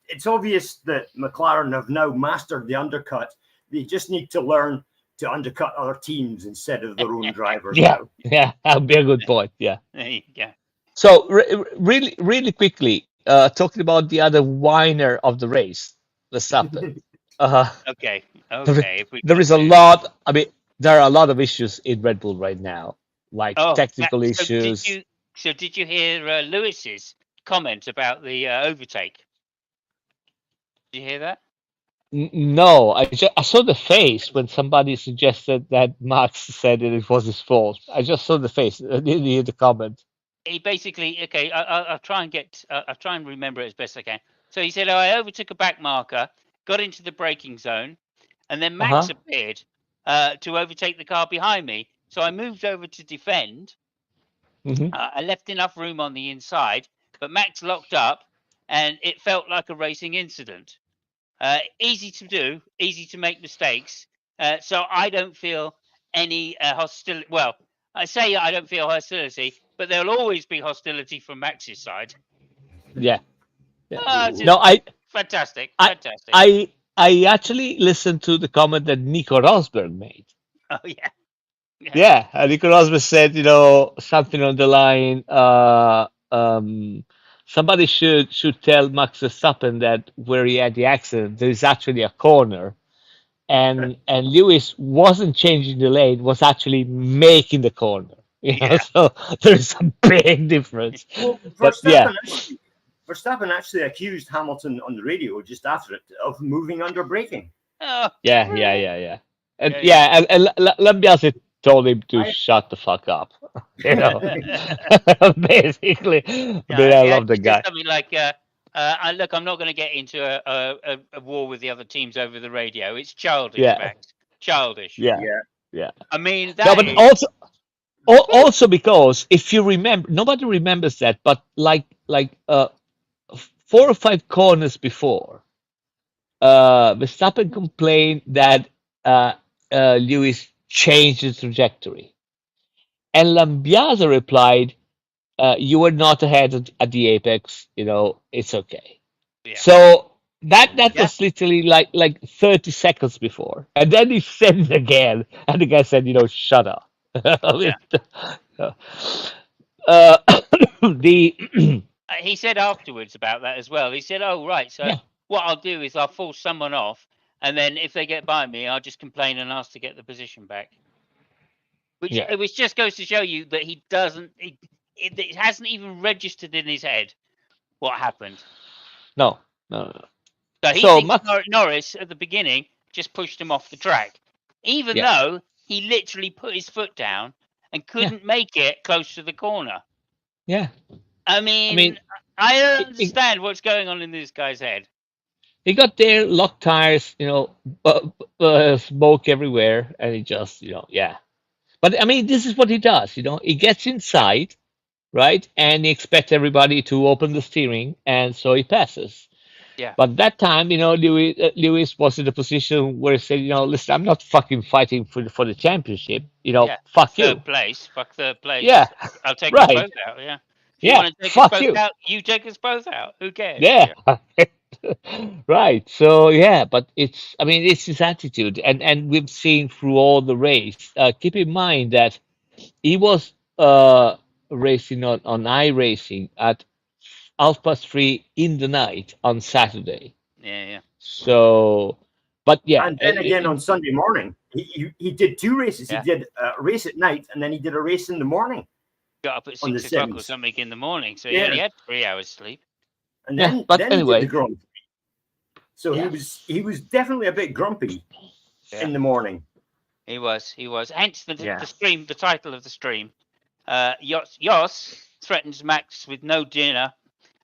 It's obvious that McLaren have now mastered the undercut. They just need to learn to undercut other teams instead of their own drivers yeah, now. yeah, that'd be a good point. Yeah. There you go. So really quickly, talking about the other whiner of the race, Verstappen. Uh, Okay. there, Okay. If we there got is a to. lot. I mean, there are a lot of issues in Red Bull right now, like Oh, technical issues. So did you hear Lewis's comment about the overtake? Did you hear that? No, I saw the face when somebody suggested that Max said that it was his fault. I just saw the face. I didn't hear the comment. He basically, okay, I'll try and I'll try and remember it as best I can. So he said, I overtook a back marker, got into the braking zone, and then Uh Max huh. appeared to overtake the car behind me. So I moved over to defend. Hmm. I left enough room on the inside, but Max locked up, and it felt like a racing incident. Easy to do, easy to make mistakes. So I don't feel any hostility. Well, I say I don't feel hostility, but there'll always be hostility from Max's side. Yeah. Yeah. Just No, fantastic, I, fantastic. I actually listened to the comment that Nico Rosberg made. Oh yeah, yeah, Yeah, Nico Rosberg said, something on the line. Somebody should tell Max Verstappen that where he had the accident, there is actually a corner, and Lewis wasn't changing the lane, was actually making the corner. yeah. So there is a big difference. Well, But yeah, Verstappen actually accused Hamilton on the radio just after it of moving under braking. Oh, yeah. And yeah, yeah. yeah, and Lambiase told him to I shut the fuck up. You know, basically. I mean, Yeah, I yeah. love the He said guy. something like, "Look, I'm not going to get into a war with the other teams over the radio. It's childish, Yeah, Max. Childish." yeah, yeah. yeah. I mean, No, that but is. Woo! also because if you remember, nobody remembers that, but like 4 or 5 corners before, Verstappen complained that uh, Lewis changed the trajectory, and Lambiase replied, "You were not ahead at the apex. It's okay." Yeah, So that yeah, was literally like 30 seconds before, and then he said it again, and the guy said, "Shut up." I yeah. mean, uh, the he said afterwards about that as well. He said, "Oh, right. So Yeah, what I'll do is I'll force someone off, and then if they get by me, I'll just complain and ask to get the position back." yeah. Which just goes to show you that he doesn't. It hasn't even registered in his head what happened. No, no, no. So he So thinks Max, Norris at the beginning just pushed him off the track, even yeah, though he literally put his foot down and yeah, couldn't make it close to the corner. yeah. I I mean, mean, I don't he, understand what's going on in this guy's head. he got there, locked tires, smoke everywhere, and he just, yeah. But I mean, this is what he does. He gets inside, right, and he expects everybody to open the steering, and so he passes. Yeah, But that time, Lewis was in a position where he said, listen, I'm not fucking fighting for the championship. yeah. Fuck you. Third place. Fuck third Yeah, place. I'll take us right. both out. Yeah. If you Yeah, want to take us fuck both you. out, you take us both out. Who cares? Yeah. Yeah. Right. So yeah, but I mean, it's his attitude, and we've seen through all the race. Keep in mind that he was racing on iRacing at 3:30 in the night on Saturday. Yeah, yeah. So, but yeah, And then again on Sunday morning, he did two races. He Yeah. did a race at night, and then he did a race in the morning Got up at on the 6 o'clock or seventh. something in the morning, so he Yeah, only had 3 hours sleep. and yeah. then But then he did the anyway, Grand Prix. So yeah, he was definitely a bit grumpy Yeah, in the morning. he was. He was. Hence Yeah, the stream, the title of the stream. Jos threatens Max with no dinner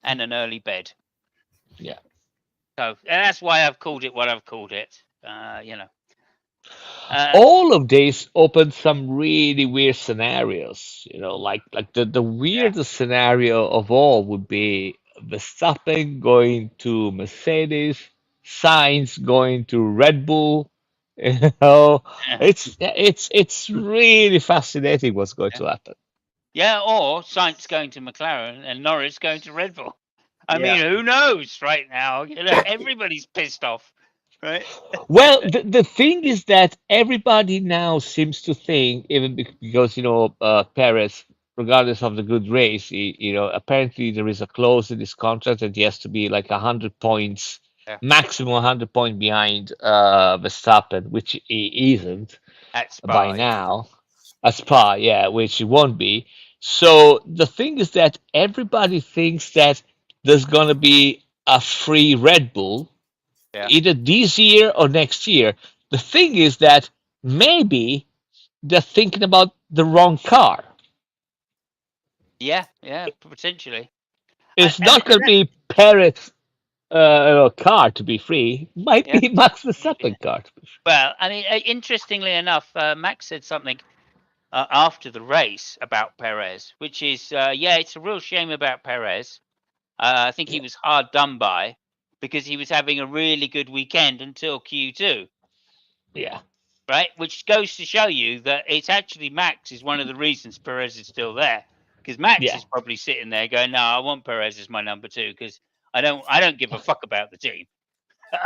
and an early bed. yeah. So and that's why I've called it what I've called it. You know. Uh, All of these open some really weird scenarios. Like the yeah. weirdest scenario of all would be Verstappen going to Mercedes, Sainz going to Red Bull. You know, it's really fascinating what's going Yeah. to happen. Yeah, or Sainz going to McLaren and Norris going to Red Bull. I yeah. mean, who knows right now? Everybody's pissed off, right? Well, the thing is that everybody now seems to think, even because Perez, regardless of the good race, apparently there is a clause in his contract that he has to be like 100 points, Yeah, maximum 100 points behind Verstappen, which he isn't at by Spa, yeah. now. At Spa, yeah, which he won't be. So the thing is that everybody thinks that there's gonna be a free Red Bull Yeah, either this year or next year. The thing is that maybe they're thinking about the wrong car. yeah, yeah, potentially. It's And not going to be Perez car to be free. Might yeah, be Max yeah. Verstappen car to be free. Well, I mean, interestingly enough, Max said something after the race about Perez, which is, yeah, it's a real shame about Perez. I think he Yeah, was hard done by because he was having a really good weekend until Q2, yeah, right? Which goes to show you that it's actually Max is one of the reasons Perez is still there because Max yeah, is probably sitting there going, "No, I want Perez as my number two because I don't give a fuck about the team.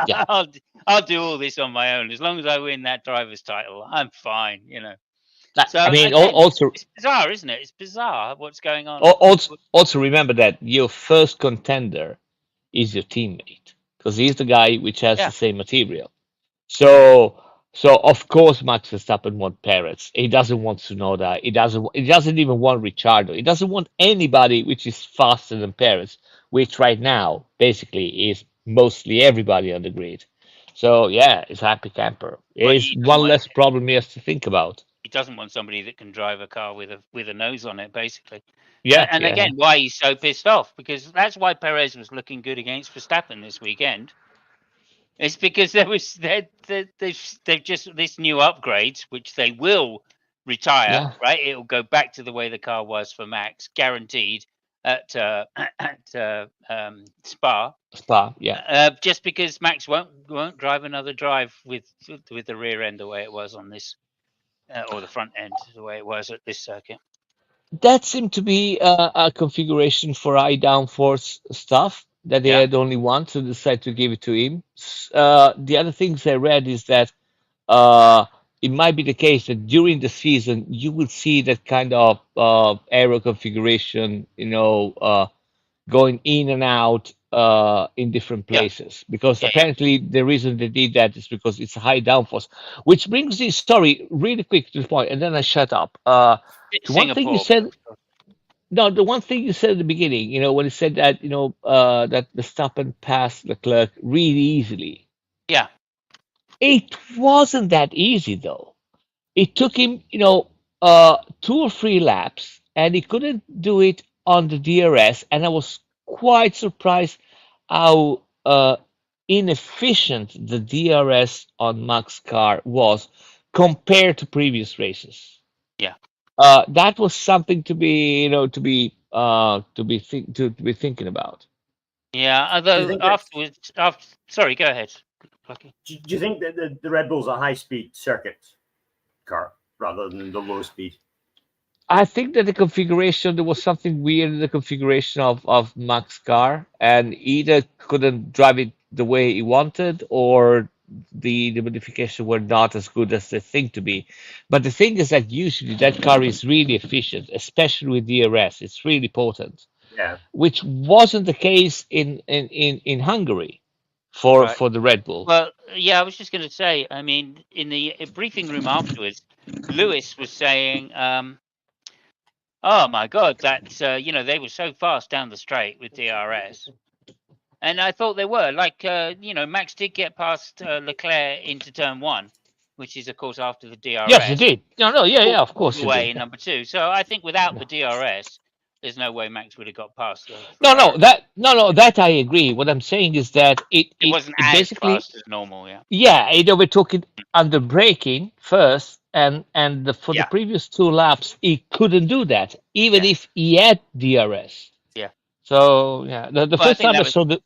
yeah. I'll I'll do all this on my own as long as I win that driver's title. I'm fine, you know." I So mean, again, also, it's bizarre, isn't it? It's bizarre what's going on. also remember that your first contender is your teammate because he's the guy which has Yeah, the same material. yeah, So, so of course Max Verstappen wants Perez. He doesn't want Tsunoda. He doesn't. He doesn't even want Ricciardo. He doesn't want anybody which is faster than Perez, which right now basically is mostly everybody on the grid. So yeah, it's a happy camper. but It's one less problem he has to think about. he doesn't want somebody that can drive a car with a nose on it, basically. Yeah, And yeah, again, why he's so pissed off because that's why Perez was looking good against Verstappen this weekend. It's because there was they've just this new upgrades which they will retire, yeah. right? It'll go back to the way the car was for Max, guaranteed at Spa. Spa. Yeah. Just because Max won't drive another drive with the rear end the way it was on this or the front end the way it was at this circuit. That seemed to be a configuration for high downforce stuff that they Yeah, had only one, so they decided to give it to him. The other things I read is that it might be the case that during the season you will see that kind of aero configuration, going in and out in different Yeah, places, because yeah, yeah. apparently the reason they did that is because it's a high downforce. Which brings this story really quick to the point, and then I shut up. The one thing you Singapore. said, no, the one thing you said at the beginning, when you said that, that Verstappen passed Leclerc really easily. Yeah, It wasn't that easy though. It took him, 2 or 3 laps, and he couldn't do it on the DRS. And I was quite surprised how inefficient the DRS on Max car was compared to previous races. yeah, That was something to be, to be thinking about. yeah. Do you Although think that? afterwards, sorry, go ahead. Lucky. Do you think that the Red Bull's a high-speed circuit car rather than the low-speed? I think that the configuration, there was something weird in the configuration of Max car, and either couldn't drive it the way he wanted, or the modifications were not as good as they think to be. But the thing is that usually that car is really efficient, especially with DRS. It's really potent, Yeah. which wasn't the case in Hungary Right. for the Red Bull. Well, yeah, I was just going to say. I mean, in the briefing room afterwards, Lewis was saying, "Oh my God, that's they were so fast down the straight with DRS." And I thought they were. Like, Max did get past Leclerc into turn one, which is, of course, after the Yes, it DRS, did. No, no, yeah, yeah, of pulled course it away did. in number two. So I think without Yeah. the DRS, there's no way Max would have got past the No, Ferrari. no, that I agree. What I'm saying is that It wasn't it as basically, fast as normal, yeah. yeah, we're talking under braking first, and for the Yeah, previous 2 laps, he couldn't do that, even yeah, if he had DRS. yeah. So yeah, the Well, I first think time I that was saw the,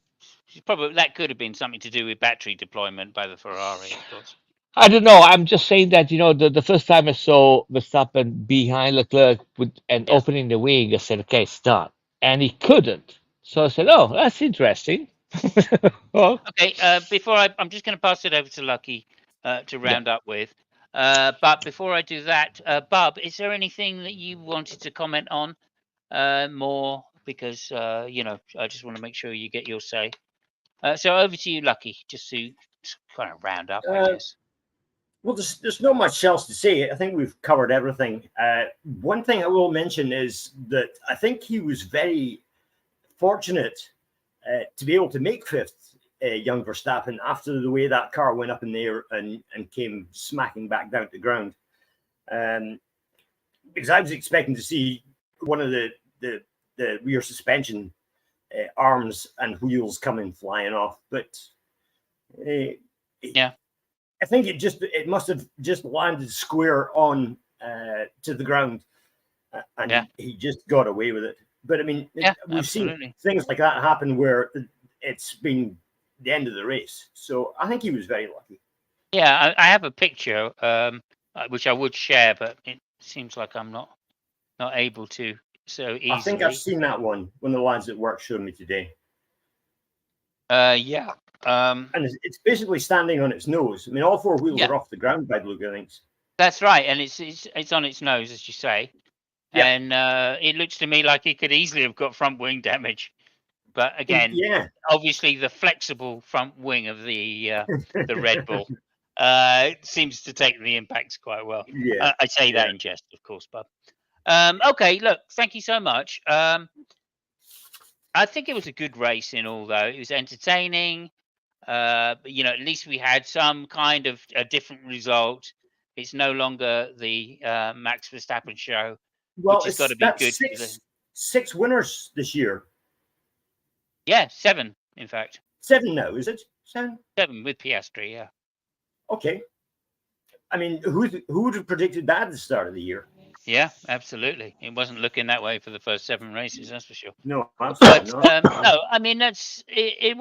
probably that could have been something to do with battery deployment by the Ferrari, of course. I don't know. I'm just saying that the first time I saw Verstappen behind Leclerc and Yeah. opening the wing, I said, okay, it's done, and he couldn't. So I said, oh, that's interesting. Well, Okay. Before I'm just going to pass it over to Lucky to yeah. round up with. But before I do that, Bob, is there anything that you wanted to comment on more? Because I just want to make sure you get your say. So over to you, Lucky, just to kind of round up, I Uh, guess. well, there's not much else to say. I think we've covered everything. One thing I will mention is that I think he was very fortunate to be able to make fifth, young Verstappen, after the way that car went up in the air and came smacking back down to the ground. Because I was expecting to see one of the rear suspension arms and wheels coming flying off, but Yeah. I think it must have just landed square on to the ground, and Yeah. he just got away with it. But I mean, Yeah. we've seen Absolutely. things like that happen where it's been the end of the race. So I think he was very lucky. Yeah. I have a picture, which I would share, but it seems like I'm not able to so I think I've easily. seen that one when the lads at work showed me today. Yeah. And it's basically standing on its nose. I mean, all four wheels Yeah. are off the ground by the look of things. That's right, and it's on its nose, as you say, Yeah. and it looks to me like it could easily have got front wing damage. But again, Yeah. obviously the flexible front wing of the Red Bull seems to take the impacts quite well. Yeah. I say that Yeah. in jest, of course, but okay. Look, thank you so much. I think it was a good race in all, though. It was entertaining. But, at least we had some kind of a different result. It's no longer the Max Verstappen show, Well, which has got to be that's good for the six winners this year. 7, in fact, 7 now, is it? 7? 7 with Piastri. Yeah, Okay. I mean, who would have predicted that at the start of the year? yeah, absolutely. It wasn't looking that way for the first 7 races, that's for sure. No, absolutely But not. no, I mean it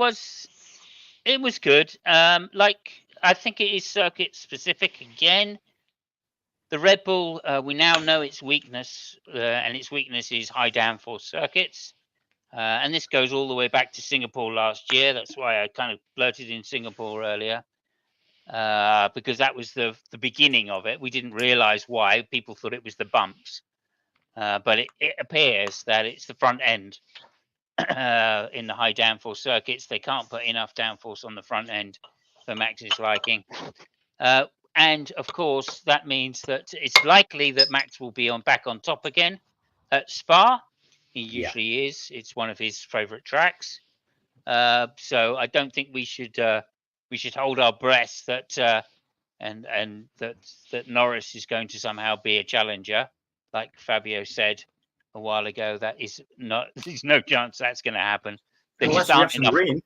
was good. Like I think it is circuit specific again. The Red Bull, we now know its weakness, and its weakness is high downforce circuits. And this goes all the way back to Singapore last year. That's why I kind of blurted in Singapore earlier, because that was the beginning of it. We didn't realize why. People thought it was the bumps, but it appears that it's the front end. in the high downforce circuits. They can't put enough downforce on the front end for Max's liking. And of course, that means that it's likely that Max will be back on top again at Spa. He usually is. It's one of his favourite tracks. So I don't think we should hold our breath that and that Norris is going to somehow be a challenger, like Fabio said a while ago. That is not. There's no chance that's going to happen. There just Unless we have aren't some enough. rain.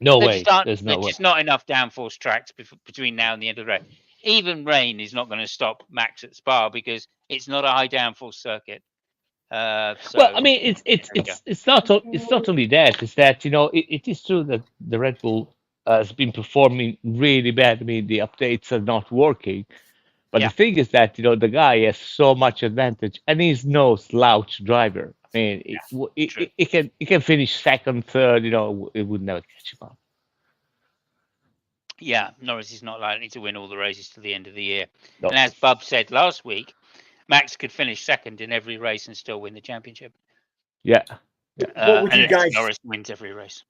No There way. just aren't. There's no There's way. just not enough downforce tracks between now and the end of the race. Even rain is not going to stop Max at Spa because it's not a high downforce circuit. So, Well, I mean, there we go. it's not only that. It's that it is true that the Red Bull has been performing really bad. I mean, the updates are not working. But Yeah. the thing is that the guy has so much advantage, and he's no slouch driver. I mean, true. he can finish second, third. It would never catch him up. Yeah, Norris is not likely to win all the races to the end of the year. No. And as Bub said last week, Max could finish second in every race and still win the championship. Yeah. What would you unless guys? Norris wins every race.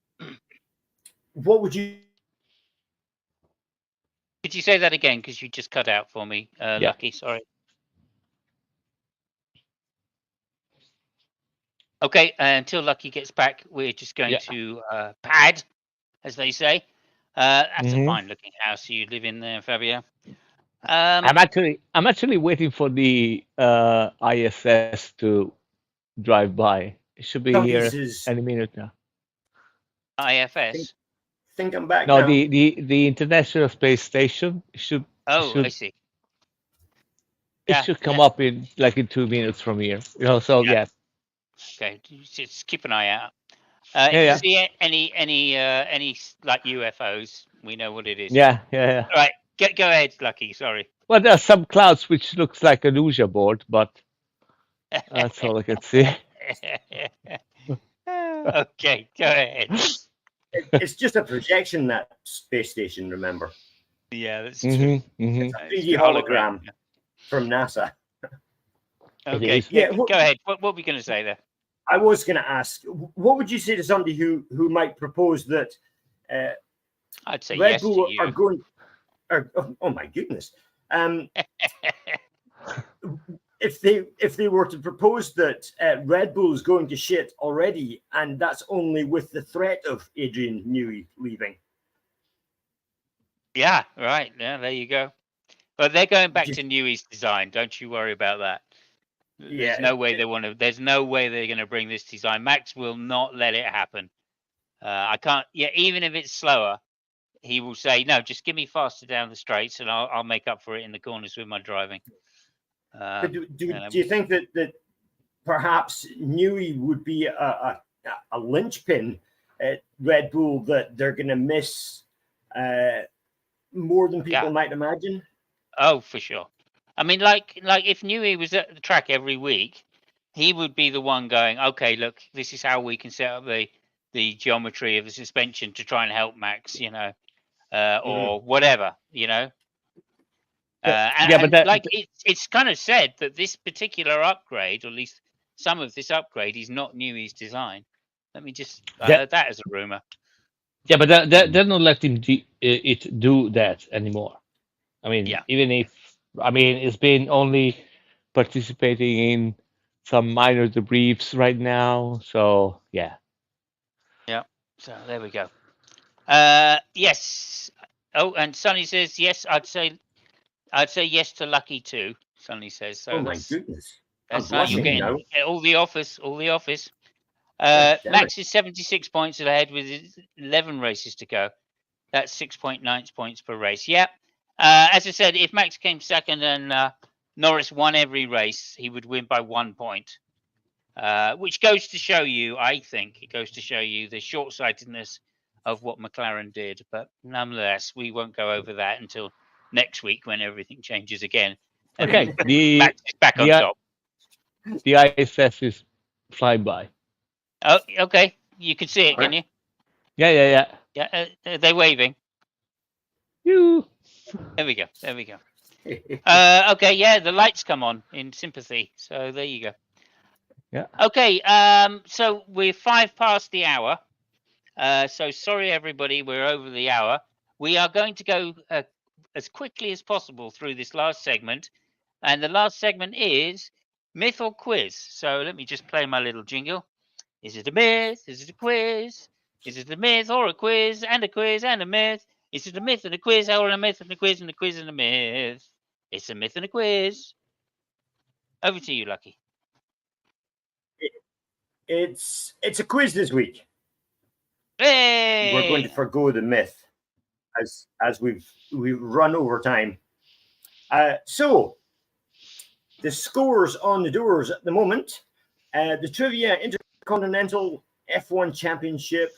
What would you? Could you say that again? Because you just cut out for me, Lucky. Sorry. Okay, until Lucky gets back, we're just going to pad, as they say. That's a fine-looking house you live in there, Fabio. I'm actually waiting for the ISS to drive by. It should be here any minute now. IFS. Think I'm back No, now. the International Space Station should. I see. It should come up in 2 minutes from here. So yeah. Okay, just keep an eye out. If you see any like UFOs, we know what it is. Yeah. All right, go ahead, Lucky. Sorry. Well, there are some clouds which looks like an Ouija board, but that's all I can see. Okay, go ahead. It's just a projection, that space station. Remember? Yeah, that's true. It's a 3D hologram from NASA. Okay, go ahead. What were we going to say there? I was going to ask, what would you say to somebody who might propose that I'd say Red yes Bull to you. are going? Oh my goodness! If they were to propose that Red Bull is going to shit already, and that's only with the threat of Adrian Newey leaving. Yeah, right. Yeah, there you go. But they're going back to Newey's design. Don't you worry about that. There's no way they want to. There's no way they're going to bring this design. Max will not let it happen. I can't. Yeah, even if it's slower, he will say no. Just give me faster down the straights, and I'll make up for it in the corners with my driving. But do you think that perhaps Newey would be a linchpin at Red Bull that they're going to miss more than people might imagine? Oh, for sure. I mean, like if Newey was at the track every week, he would be the one going, okay, look, this is how we can set up the geometry of the suspension to try and help Max, or whatever, it's kind of said that this particular upgrade, or at least some of this upgrade, is not Newey's design. Let me just I heard that as a rumor. Yeah, but they're not letting it do that anymore. I mean, even if it's been only participating in some minor debriefs right now. So yeah. Yeah. So there we go. Yes. Oh, and Sonny says yes. I'd say yes to Lucky too. Sonny says. So my goodness. That's how you're getting all the office. Max is 76 points ahead with 11 races to go. That's 6.9 points per race. Yeah. As I said, if Max came second and Norris won every race, he would win by 1 point. Which goes to show you, I think, the short-sightedness of what McLaren did. But nonetheless, we won't go over that until next week when everything changes again. Okay, Max is back on top. The ISS is flying by. Oh, okay. You can see it, can you? Yeah. Yeah, are they waving? You. There we go. Okay, yeah, the lights come on in sympathy. So there you go. Yeah. Okay, so we're 5 past the hour. So sorry, everybody, we're over the hour. We are going to go as quickly as possible through this last segment. And the last segment is myth or quiz. So let me just play my little jingle. Is it a myth? Is it a quiz? Is it a myth or a quiz and a quiz and a myth? Is it a myth and a quiz or a myth and a quiz and a quiz and a myth? It's a myth and a quiz. Over to you, Lucky. It's a quiz this week. Hey! We're going to forgo the myth as we've run over time. So the scores on the doors at the moment. The Trivia Intercontinental F1 Championship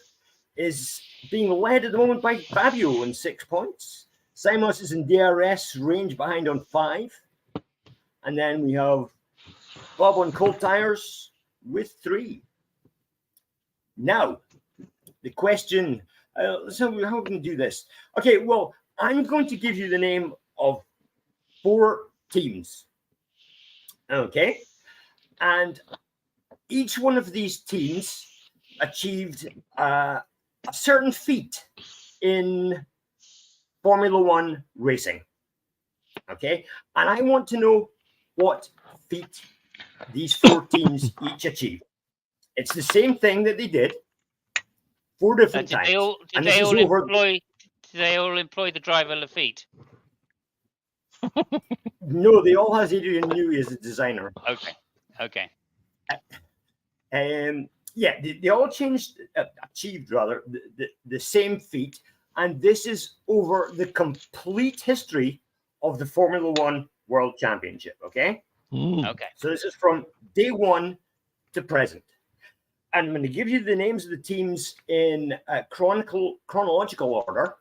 is being led at the moment by Fabio on 6 points. Simos is in DRS, range behind on 5. And then we have Bob on cold tires with 3. Now, the question, so how are we going to do this? Okay, well, I'm going to give you the name of 4 teams. Okay? And each one of these teams achieved a certain feat in Formula One racing. Okay? And I want to know what feat these 4 teams each achieved. It's the same thing that they did 4 different times. Did they all employ the driver Lafitte? No, they all has Adrian Newey as a designer. Okay. Yeah, they all achieved rather the same feat, and this is over the complete history of the Formula One World Championship. Okay. Okay. So this is from day 1 to present. And I'm going to give you the names of the teams in chronological order.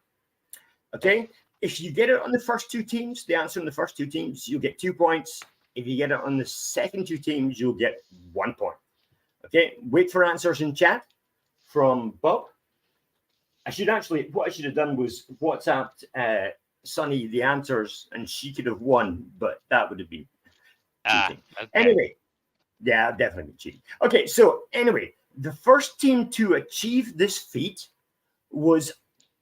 Okay. If you get it on the first 2 teams, the answer on the first 2 teams, you'll get 2 points. If you get it on the second 2 teams, you'll get 1 point. Okay. Wait for answers in chat from Bob. What I should have done was WhatsApped Sunny the answers, and she could have won, but that would have been cheating. Okay. Anyway, yeah, definitely cheating. Okay, so anyway, the first team to achieve this feat was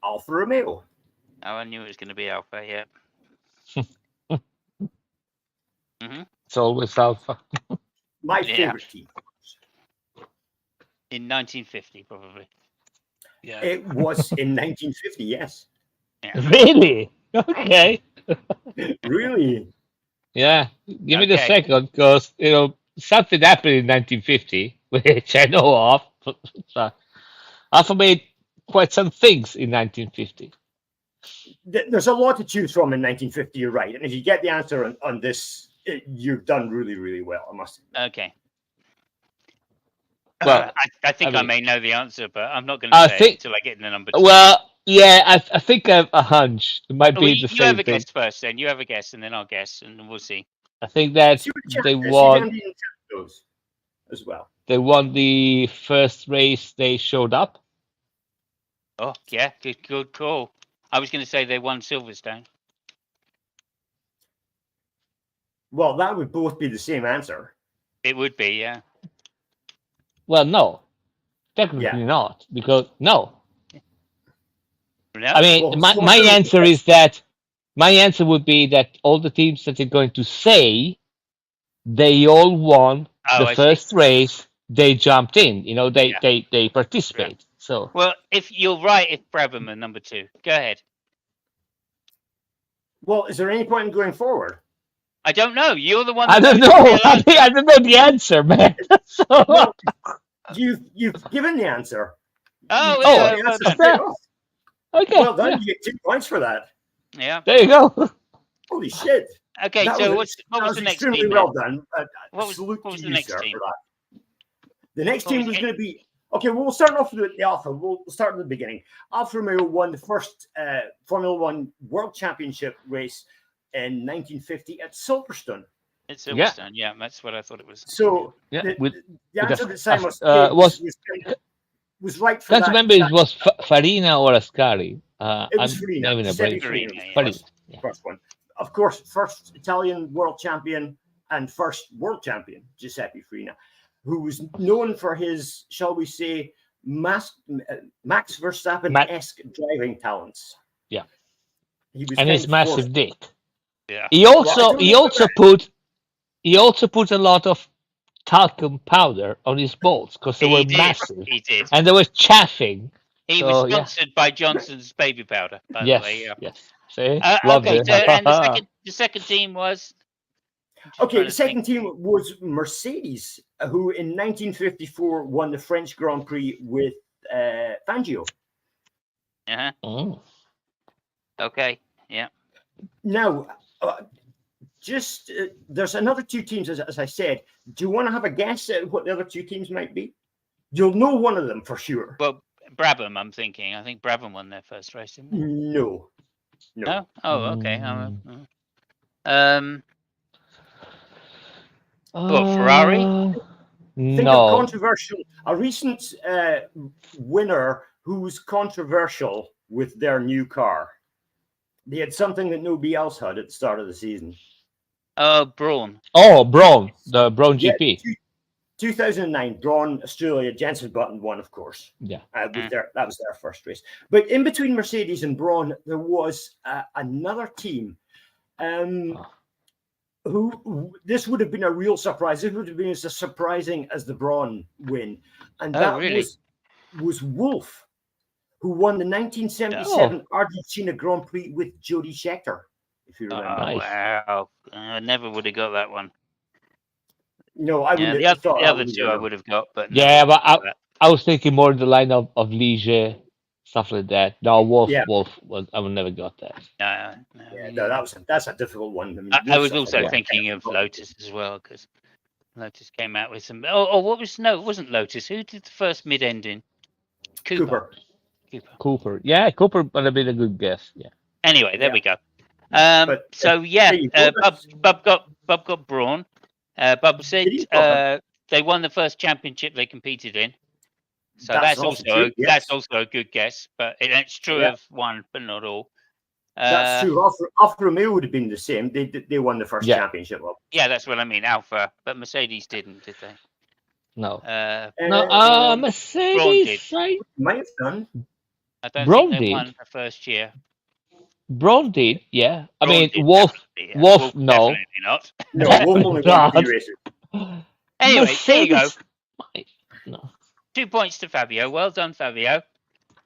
Alfa Romeo. Oh, I knew it was going to be Alpha, yeah. It's always Alpha. My favorite team. In 1950, probably. Yeah. It was in 1950, yes. Yeah. Really? Okay. Really? Yeah. Give me the second, because something happened in 1950, which I know of. Alpha made quite some things in 1950. There's a lot to choose from in 1950. You're right, and if you get the answer on this, you've done really, really well. I must admit. Okay. Well, I think I may know the answer, but I'm not going to say it until I get in the number 2. Well, yeah, I think I have a hunch. It might be the same thing. You have a guess first, then. You have a guess, and then I'll guess, and we'll see. I think that they won as well. They won the first race they showed up. Oh, yeah, good call. I was going to say they won Silverstone. Well, that would both be the same answer. It would be, yeah. Well, no, technically not, because no. I mean, my answer is that my answer would be that all the teams that are going to say they all won the first race they jumped in. They participate. Yeah. So well, if you're right, if Braverman number 2, go ahead. Well, is there any point in going forward? I don't know. You're the one. I don't know. I don't know the answer, man. No, you've given the answer. Okay. Well done. You get 2 points for that. Yeah. There you go. Holy shit. Okay. So what was the next team? Extremely well done. What was the next team? The next team was going to be. Okay, well, we'll start off with the Alpha. We'll start at the beginning. Alfa Romeo won the first Formula One World Championship race in 1950 at Silverstone. At Silverstone, yeah, that's what I thought it was. So the answer that Simon was right for can't that. Remember it was Farina or Ascari. It was Farina. First one. Of course, first Italian world champion and first world champion, Giuseppe Farina. who was known for his, shall we say, Max Ma- Verstappen-esque driving talents. yeah, He was and kind his of forced. massive dick. Yeah. He Well, I also don't he know about also that. put he also put a lot of talcum powder on his bolts because they were He did. massive He did. and they were chaffing. He was So yeah, sponsored by Johnson's baby powder, by the way. yes, Yeah. yes. See, loved Okay. it. So, and the second team was. I'm just Okay, trying the to think. second team was Mercedes, who in 1954 won the French Grand Prix with Fangio. Uh-huh. Mm. Okay. Yeah. Now, just there's another two teams, as I said. Do you want to have a guess at what the other two teams might be? You'll know one of them for sure. Well, Brabham, I'm thinking. I think Brabham won their first race, didn't they? No, no. No. Oh, okay. Mm. Um. What, Ferrari? Uh, Think of no. controversial. A recent winner who's controversial with their new car. They had something that nobody else had at the start of the season. Oh, Braun. Oh, Braun, the Braun Yeah, GP. 2009, Braun, Australia, Jensen Button won, of course. Yeah. That was their first race. But in between Mercedes and Braun, there was another team who this would have been a real surprise. This would have been as surprising as the Braun win. And that really? was Wolf, who won the 1977 Argentina Grand Prix with Jody Scheckter, if you remember. Nice. Wow. I never would have got that one. No, I wouldn't The have thought other that two I would have got, but Yeah, never but got that. I was thinking more in the line of Ligier, stuff like that. No, Wolf, Yeah. I would never got that. No, that's a difficult one. I mean, I was Wolf's also a- thinking of Lotus as well, because Lotus came out with some. Oh, what was no? It wasn't Lotus. Who did the first mid-ending? Cooper. Cooper. Yeah, Cooper would have been a good guess. Yeah. Anyway, there we go. But, So yeah, there you go. Bub got Braun. Bub said Did he? they won the first championship they competed in. So That's that's also also true, yes. that's also a good guess, but it's true Yeah. of one, but not all. That's true. Alfa Romeo would have been the same. They won the first Yeah. championship. Well, Yeah, that's what I mean. Alpha, but Mercedes didn't, did they? No. Braun No. Mercedes. did. Right? might have done. I don't Braun think they did. won the first year. Braun did. Yeah. I Braun mean, did Wolf. definitely, yeah. Wolf. No. Definitely not. No, Wolf only won 3 races. Anyway, there you go. Mercedes. No. 2 points to Fabio. Well done, Fabio.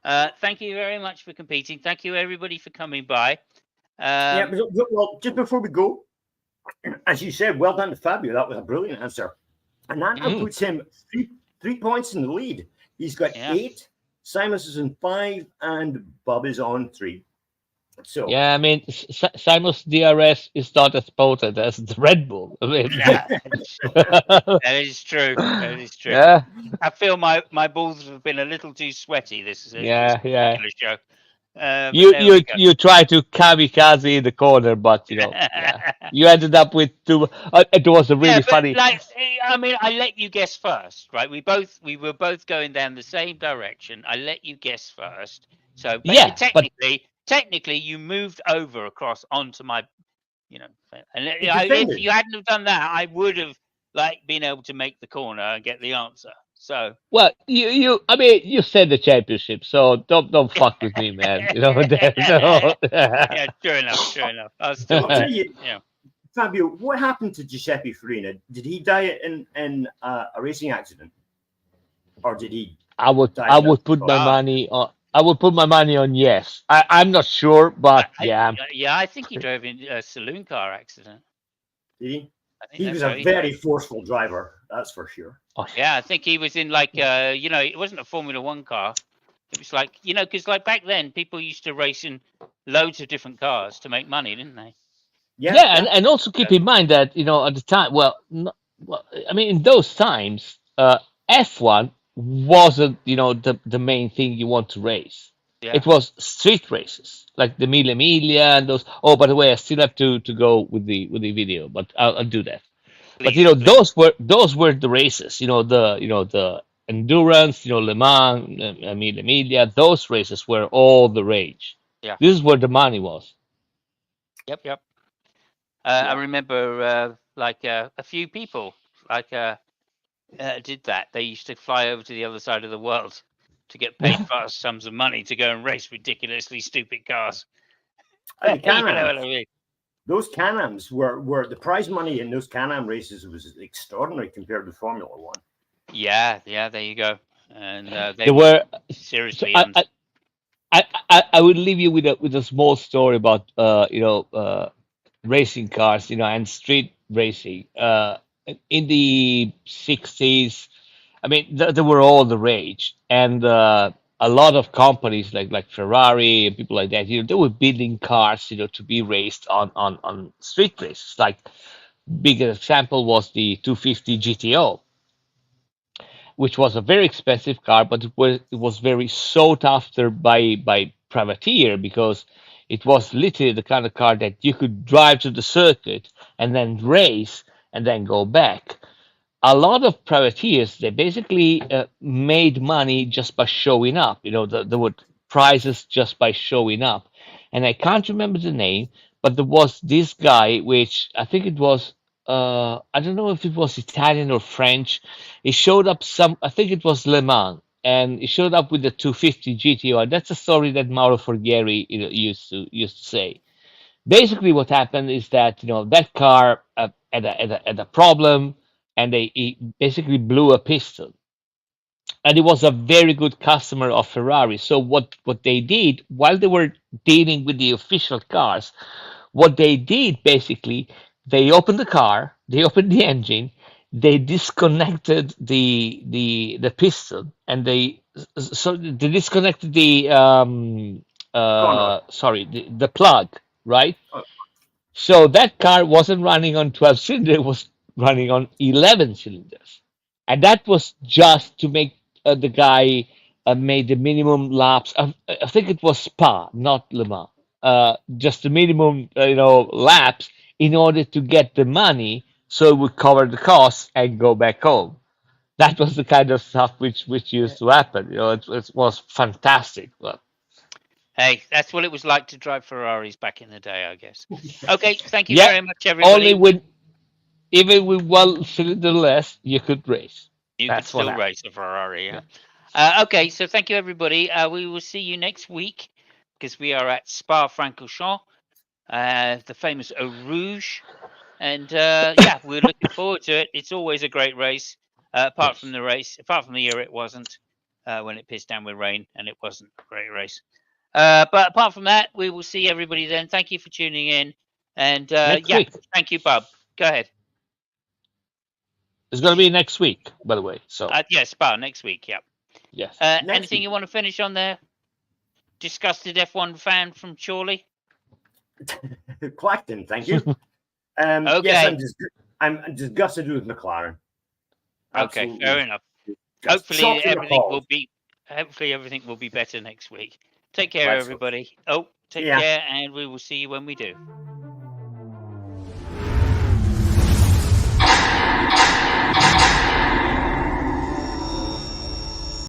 Thank you very much for competing. Thank you, everybody, for coming by. Well, just before we go, as you said, well done to Fabio. That was a brilliant answer. And that now puts him 3 points in the lead. He's got 8, Simus is on 5, and Bob is on 3. So Yeah, I mean, Simon's DRS is not as potent as the Red Bull. I mean, That is true. That is true. yeah, I feel my balls have been a little too sweaty this yeah. particular show. But You there we go. you try to kamikaze in the corner, but yeah, you ended up with 2. It was a really funny. I mean, I let you guess first, right? We were both going down the same direction. I let you guess first. So Yeah, but technically, you moved over across onto my, and defended. if you hadn't have done that, I would have been able to make the corner and get the answer. So well, I mean, you said the championship, so don't fuck with me, man. So, yeah, sure enough. I'll still I'll tell you, yeah. Fabio, what happened to Giuseppe Farina? Did he die in a racing accident, or did he? I would put my money on. I would put my money on yes. I'm not sure, but yeah. I think he drove in a saloon car accident. Did he? I think He was a very forceful driver, that's for sure. Oh, yeah, I think he was in it wasn't a Formula One car. It was because back then people used to race in loads of different cars to make money, didn't they? Yeah. And also keep in mind that at the time, I mean, in those times, F1 wasn't the main thing you want to race. Yeah. It was street races like the Mille Miglia and those. Oh, by the way, I still have to go with the video, but I'll do that. Please, but those were the races. The endurance. Le Mans, Mille Miglia. Those races were all the rage. Yeah. This is where the money was. Yep. I remember a few people did that. They used to fly over to the other side of the world to get paid vast sums of money to go and race ridiculously stupid cars. The You know Can-Ams. what I mean? Those Can-Ams were the prize money in those Can-Am races was extraordinary compared to Formula One. Yeah, there you go. And they There were were so seriously under. I would leave you with a small story about racing cars, and street racing. In the 60s, I mean, they were all the rage, and a lot of companies like Ferrari and people like that, they were building cars, to be raced on street races. Like biggest example was the 250 GTO, which was a very expensive car, but it was very sought after by privateer because it was literally the kind of car that you could drive to the circuit and then race and then go back. A lot of privateers, they basically made money just by showing up. There were prizes just by showing up, and I can't remember the name, but there was this guy, which I think it was. I don't know if it was Italian or French. He showed up I think it was Le Mans, and he showed up with the 250 GTO. And that's a story that Mauro Forghieri, used to say. Basically, what happened is that that car had a problem, and he basically blew a piston. And he was a very good customer of Ferrari. So what they did while they were dealing with the official cars, what they did basically, they opened the car, they opened the engine, they disconnected the piston, and they disconnected Conrod. the plug, right? Oh, So that car wasn't running on 12 cylinders, it was running on 11 cylinders. And that was just to make the guy made the minimum laps. I think it was Spa, not Le Mans. Just the minimum, laps in order to get the money so it would cover the costs and go back home. That was the kind of stuff which used to happen. It was fantastic. Well, Hey, that's what it was like to drive Ferraris back in the day, I guess. Okay, thank you yeah, very much, only everybody. even with one cylinder less, you could race. You could That's what still happened. race a Ferrari, Yeah. yeah. Okay, so thank you, everybody. We will see you next week because we are at Spa-Francorchamps, the famous Eau Rouge. And yeah, we're looking forward to it. It's always a great race. Apart from Yes. the year it wasn't, when it pissed down with rain, and it wasn't a great race. But apart from that, we will see everybody then. Thank you for tuning in. And Next yeah, week. thank you, Bob. Go ahead. It's going to be next week, by the way. So, Yeah, Spa next week. Yeah. yes. next Anything week. you want to finish on there? Disgusted F1 fan from Chorley. Clacton, thank you. Okay. Yes, I'm disgusted with McLaren. Okay, Absolutely fair enough. disgusted. Hopefully Shocking appalled. everything will be better next week. Take care, Let's hope. everybody. Oh, take Yeah. care, and we will see you when we do.